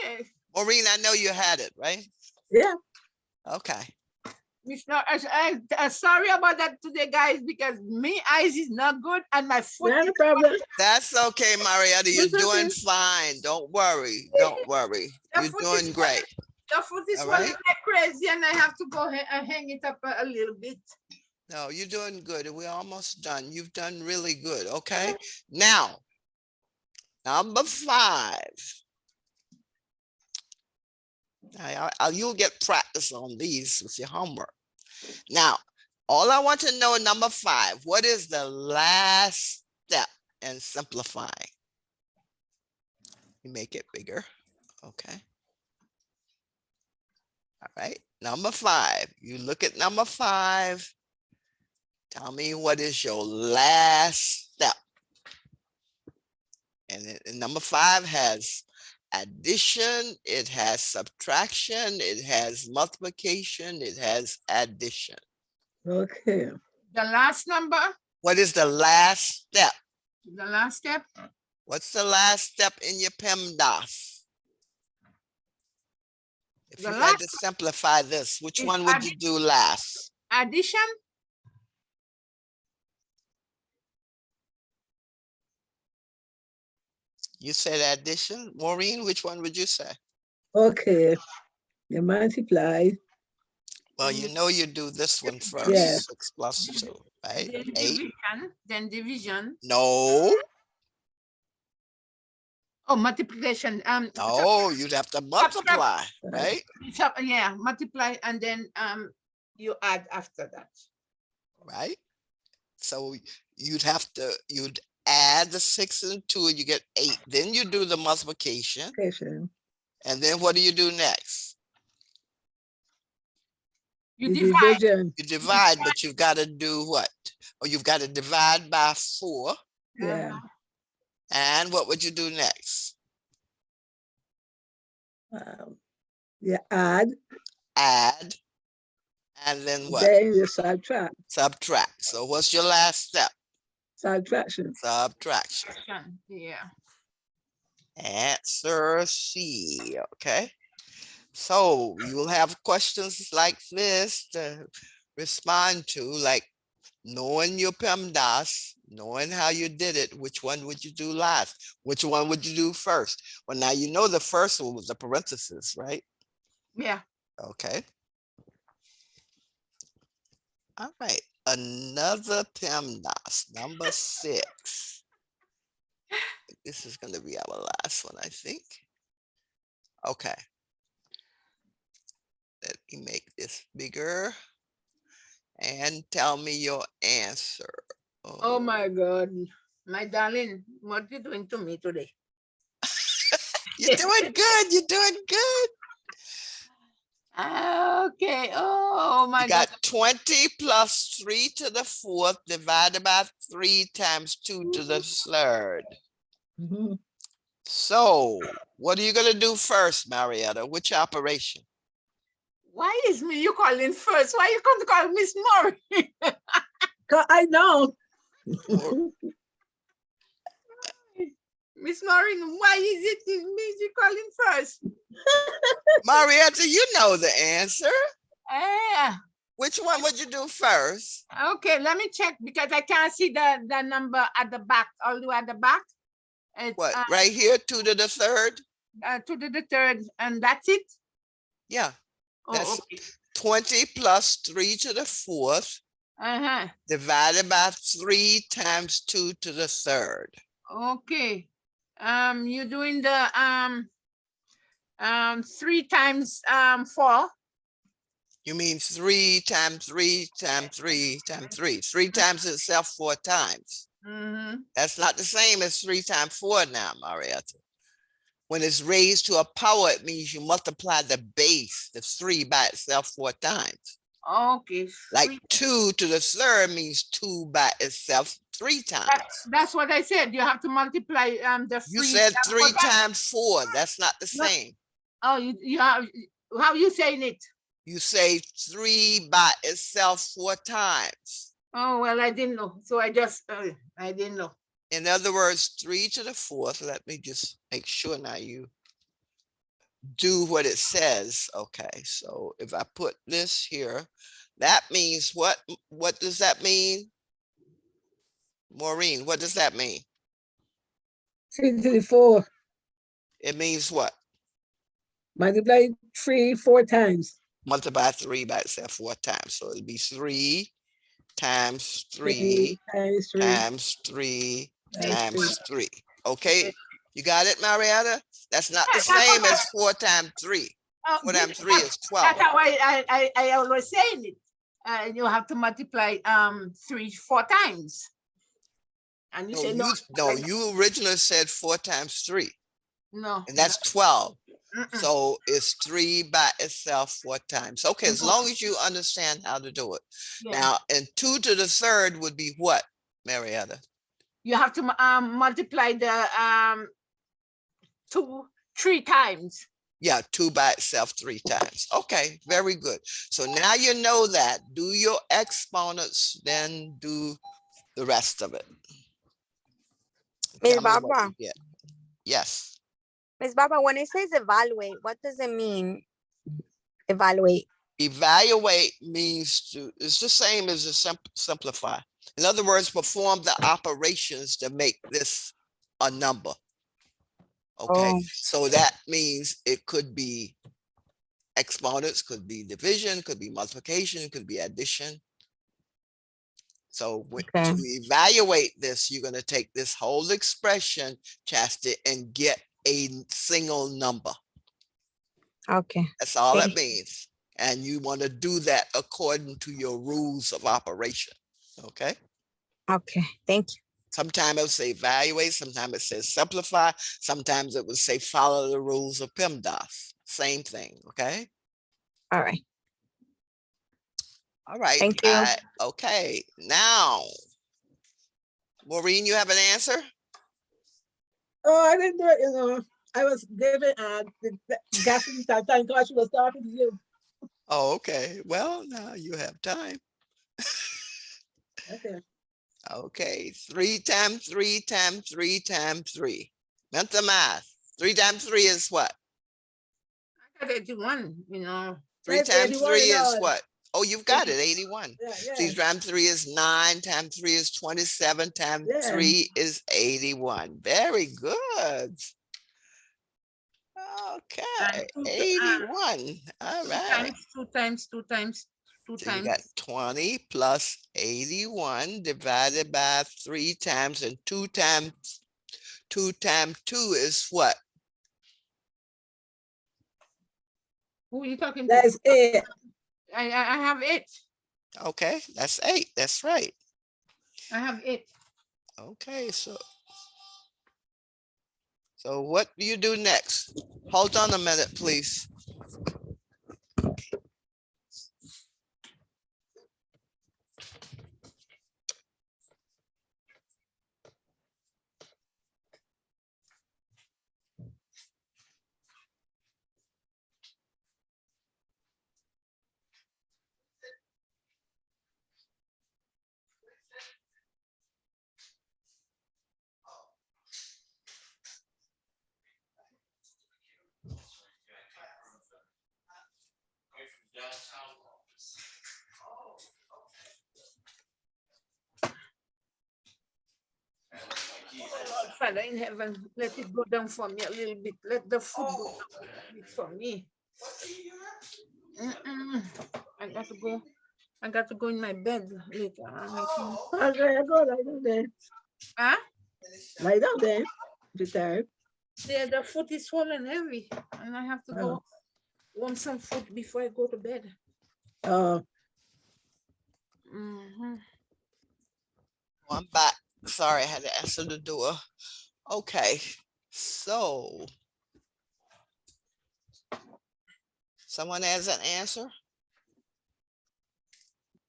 Yeah. Maureen, I know you had it, right? Yeah. Okay. Sorry about that today, guys, because me eyes is not good and my foot. Not a problem. That's okay, Marietta. You're It's okay. doing fine. Don't worry. Don't worry. The You're foot doing is great. The foot is All swelling right. like crazy, and I have to go and hang it up a little bit. No, you're doing good. We're almost done. You've done really good. Okay. Now, number 5. Now, you'll get practice on these with your homework. Now, all I want to know, number 5, what is the last step in simplifying? You make it bigger. Okay. All right. Number 5. You look at number 5. Tell me what is your last step. And number 5 has addition, it has subtraction, it has multiplication, it has addition. Okay. The last number, What is the last step? the last step, What's the last step in your PEMDAS? If The you had to last simplify this, which is one would you do last? addition. You said addition. Maureen, which one would you say? Okay. You multiply. Well, you know you do this one first. Yeah. 6 plus 2, right? Then 8. division. Then division. No. Oh, multiplication. No, you'd have to multiply, right? Yeah, multiply and then you add after that. Right? So you'd add the 6 and 2 and you get 8. Then you do the multiplication. Multiplication. And then what do you do next? You The divide. division. You divide, but you've got to do what? Or you've got to divide by 4. Yeah. And what would you do next? You add. Add. And then what? Then you subtract. Subtract. So what's your last step? Subtraction. Subtraction. Yeah. Answer C. Okay. So you will have questions like this to respond to, like knowing your PEMDAS, knowing how you did it, which one would you do last? Which one would you do first? Well, now you know the first one was the parenthesis, right? Yeah. Okay. All right. Another PEMDAS, number 6. This is going to be our last one, I think. Okay. Let me make this bigger and tell me your answer. Oh my God. My darling, what you doing to me today? You're doing good. You're doing good. Okay. Oh my You God. got 20 plus 3 to the 4th divided by 3 times 2 to the 3rd. Mhm. So what are you going to do first, Marietta? Which operation? Why is me you calling first? Why you come to call Miss Murray? 'Cause I know. Miss Maureen, why is it me you calling first? Marietta, you know the answer. Yeah. Which one would you do first? Okay, let me check because I can't see the number at the back, all the way at the back. It's What, right here, 2 to the 3rd? 2 to the 3rd, and that's it? Yeah, Oh, that's okay. 20 plus 3 to the 4th Uh-huh. divided by 3 times 2 to the 3rd. Okay. You're doing the 3 times 4. You mean 3 times 3 times 3 times 3. 3 times itself 4 times. Mm-hmm. That's not the same as 3 times 4 now, Marietta. When it's raised to a power, it means you multiply the base, the 3 by itself 4 times. Okay. Like 2 to the 3rd means 2 by itself 3 times. That's what I said. You have to multiply the You 3 said times 3 4 times. times 4. That's not the No. same. Oh, you have, how you saying it? You say 3 by itself 4 times. Oh, well, I didn't know. So I just, I didn't know. In other words, 3 to the 4th. Let me just make sure now you do what it says. Okay, so if I put this here, that means what? What does that mean? Maureen, what does that mean? 3 to the 4. It means what? Multiply 3 4 times. Multiply 3 by itself 4 times. So it'd be 3 times 3 3 times 3 times 3 times 3. Okay, Okay. you got it, Marietta? That's not the Yeah, that's same what as 4 times 3. 4 times 3 is 12. That's how I always saying it. You have to multiply 3 4 times. And you No, say no. you originally said 4 times 3, No. and that's 12. Mm-mm. So it's 3 by itself 4 times. Okay, as long as you understand how to do it. Yeah. Now, and 2 to the 3rd would be what, Marietta? You have to multiply the 2 3 times. Yeah, 2 by itself 3 times. Okay, very good. So now you know that. Do your exponents, then do the rest of it. Miss Tell me what Barbara, you get. Yes. Miss Barbara, when it says evaluate, what does it mean? Evaluate. Evaluate means to, it's the same as a simplify. In other words, perform the operations to make this a number. Okay, Oh. so that means it could be exponents, could be division, could be multiplication, could be addition. So Okay. to evaluate this, you're going to take this whole expression, cast it, and get a single number. Okay. That's all it Thank- means. And you want to do that according to your rules of operation. Okay. Okay. Thank you. Sometimes it will say evaluate, sometimes it says simplify, sometimes it will say follow the rules of PEMDAS. Same thing. Okay. All right. All right. Thank you. Okay. Now, Maureen, you have an answer? Oh, I didn't do it, you know. I was giving the gasoline time because she was talking to you. Oh, okay. Well, now you have time. Okay. Okay. 3 times 3 times 3 times 3. Mental math. 3 times 3 is what? I got 81, you know. 3 That's times 81 3 and is all. what? Oh, you've got it, 81. Yeah, yeah, 3 times 3 is 9, times 3 is 27, times yeah. 3 is 81. Very good. Okay, And 81. All two right. times, two times, two times, two So you got times. 20 plus 81 divided by 3 times, and 2 times 2 is what? Who are you talking to? That's it. I have 8. Okay, that's 8. That's right. I have 8. Okay, so what do you do next? Hold on a minute, please. Lord Father in heaven, let it go down for me a little bit. Let the food go down a little bit for me. I got to go. I got to go in my bed later. Okay, go lie down there. Huh? Lie down there. You're tired. The food is swollen heavy, and I have to go want some food before I go to bed. Oh, I'm back. Sorry, I had to answer the door. Okay, so someone has an answer?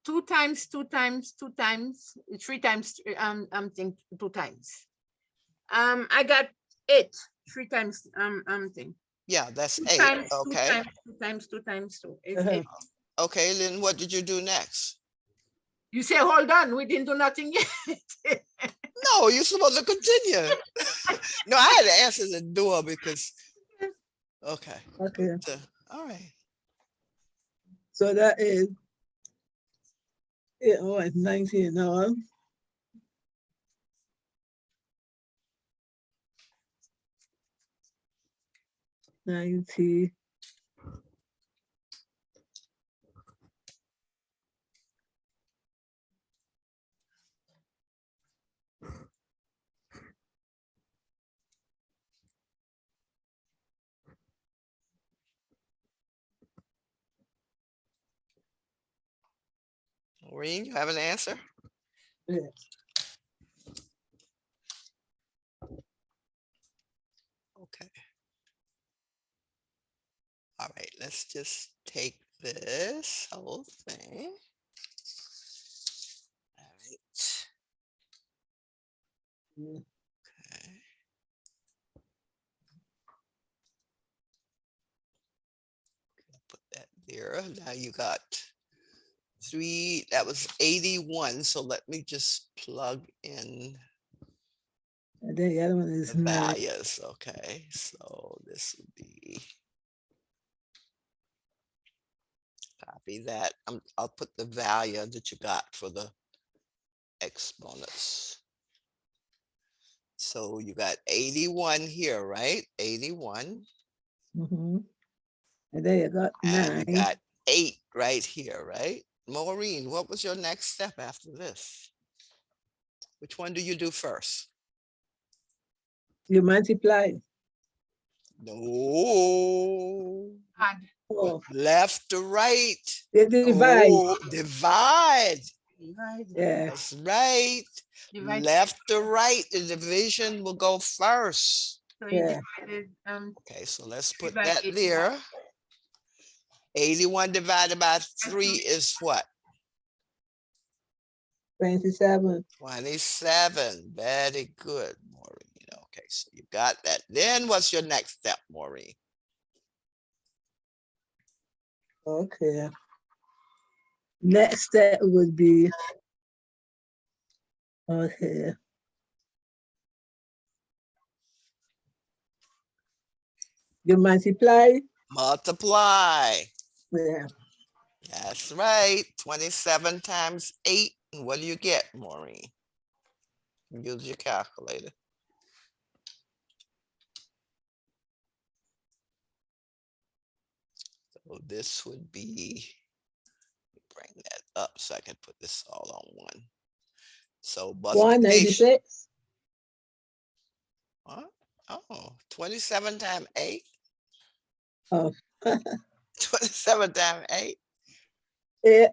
2 times, 2 times, 2 times, 3 times. I'm think 2 times. I got 8. 3 times. Thing. Yeah, that's 2 8. times, 2 Okay. times, 2 times, 2 times 2. It's uh-huh. 8. Okay, then what did you do next? You say, hold on, we didn't do nothing yet. No, you're supposed to continue. No, I had to answer the door because, okay. Okay. All right. So that is it. Oh, it's 19 now. 90. Maureen, you have an answer? Yeah. Okay. All right, let's just take this whole thing. All right. Yeah. Okay. Put that there. Now you got 3, that was 81. So let me just plug in And then the other one is the 9. values. Okay, so this would be, copy that. I'll put the value that you got for the exponents. So you got 81 here, right? 81. Mm-hmm. And then you got And you 9. got 8 right here, right? Maureen, what was your next step after this? Which one do you do first? You multiply. No. Add. Oh, Left to right. they divide. Oh, divide. Divide. Yeah. That's right. Divide. Left to right. The division will go first. So you Yeah. divided Okay, so let's put Divide that 81. there. 81 divided by 3 is what? 27. 27. Very good, Maureen. Okay, so you got that. Then what's your next step, Maureen? Okay. Next step would be, okay. You multiply. Multiply. Yeah. That's right. 27 times 8. And what do you get, Maureen? Use your calculator. So this would be, bring that up so I can put this all on one. So multiplication. 196. Huh? Oh, 27 times 8. Oh. 27 times 8. Yeah.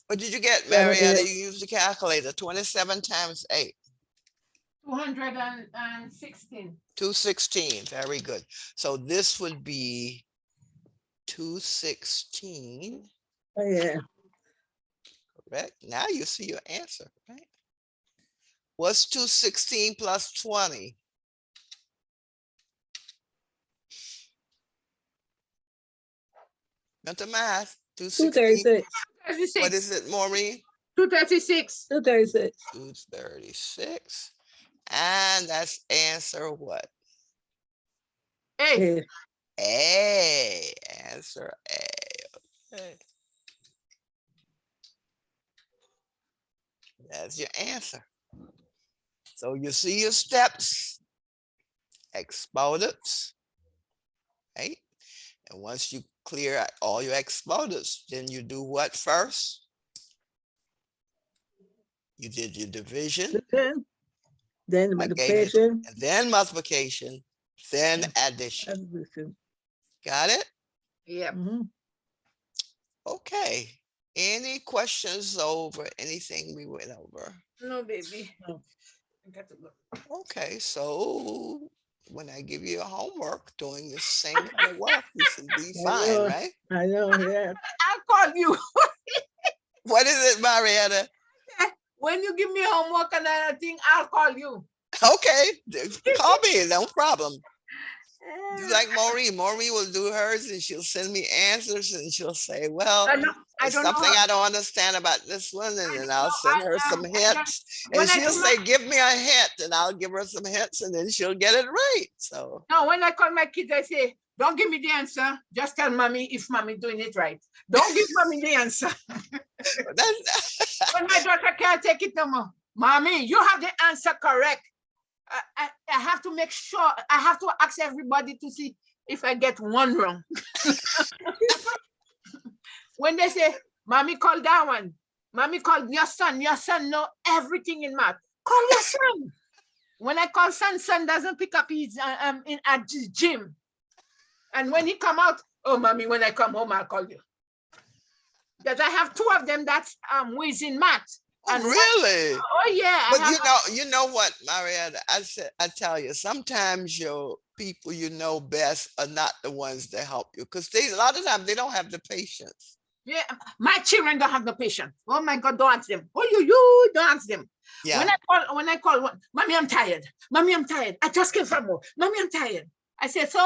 What did you get, 7, Marietta? 8. You used the calculator. 27 times 8. 216. 216. Very good. So this would be 216. Oh, yeah. Correct. Now you see your answer, right? What's 216 plus 20? Not the math. 216. 236. What is it, Maureen? 236. 236. 236. And that's answer what? Hey, Yeah. A. Answer A. Okay. That's your answer. So you see your steps, exponents, right? And once you clear out all your exponents, then you do what first? You did your division, Then I gave you, multiplication. and then multiplication, then addition. Addition. Got it? yeah. Mhm. Okay. Any questions over anything we went over? No, baby. No. I got to go. Okay, so when I give you a homework doing the same kind of work, you should be I fine, know. right? I know, yeah. I'll call you. What is it, Marietta? When you give me homework and I think I'll call you. Okay, call me, no problem. Just like Maureen will do hers and she'll send me answers and she'll say, well, I there's don't know. something I don't understand about this one, and then I'll send her some hints. when And I she'll do say, give me a hint, and I'll give her some hints, and then she'll get it right. So No, when I call my kids, I say, don't give me the answer. Just tell mommy if mommy doing it right. Don't give mommy the answer. that's When my daughter can't take it no more. Mommy, you have the answer correct. I have to make sure, I have to ask everybody to see if I get one wrong. When they say, mommy called that one, mommy called your son know everything in math. Call your son. When I call son doesn't pick up his at his gym. And when he come out, oh mommy, when I come home, I'll call you. Because I have two of them that's whiz in math. And really. oh yeah. But you know what, Marietta? I tell you, sometimes your people you know best are not the ones that help you, because a lot of times they don't have the patience. Yeah, my children don't have the patience. Oh my God, don't ask them. Oh, you don't ask them. Yeah. When I call one, mommy, I'm tired. Mommy, I'm tired. I just came from work. Mommy, I'm tired. I said, so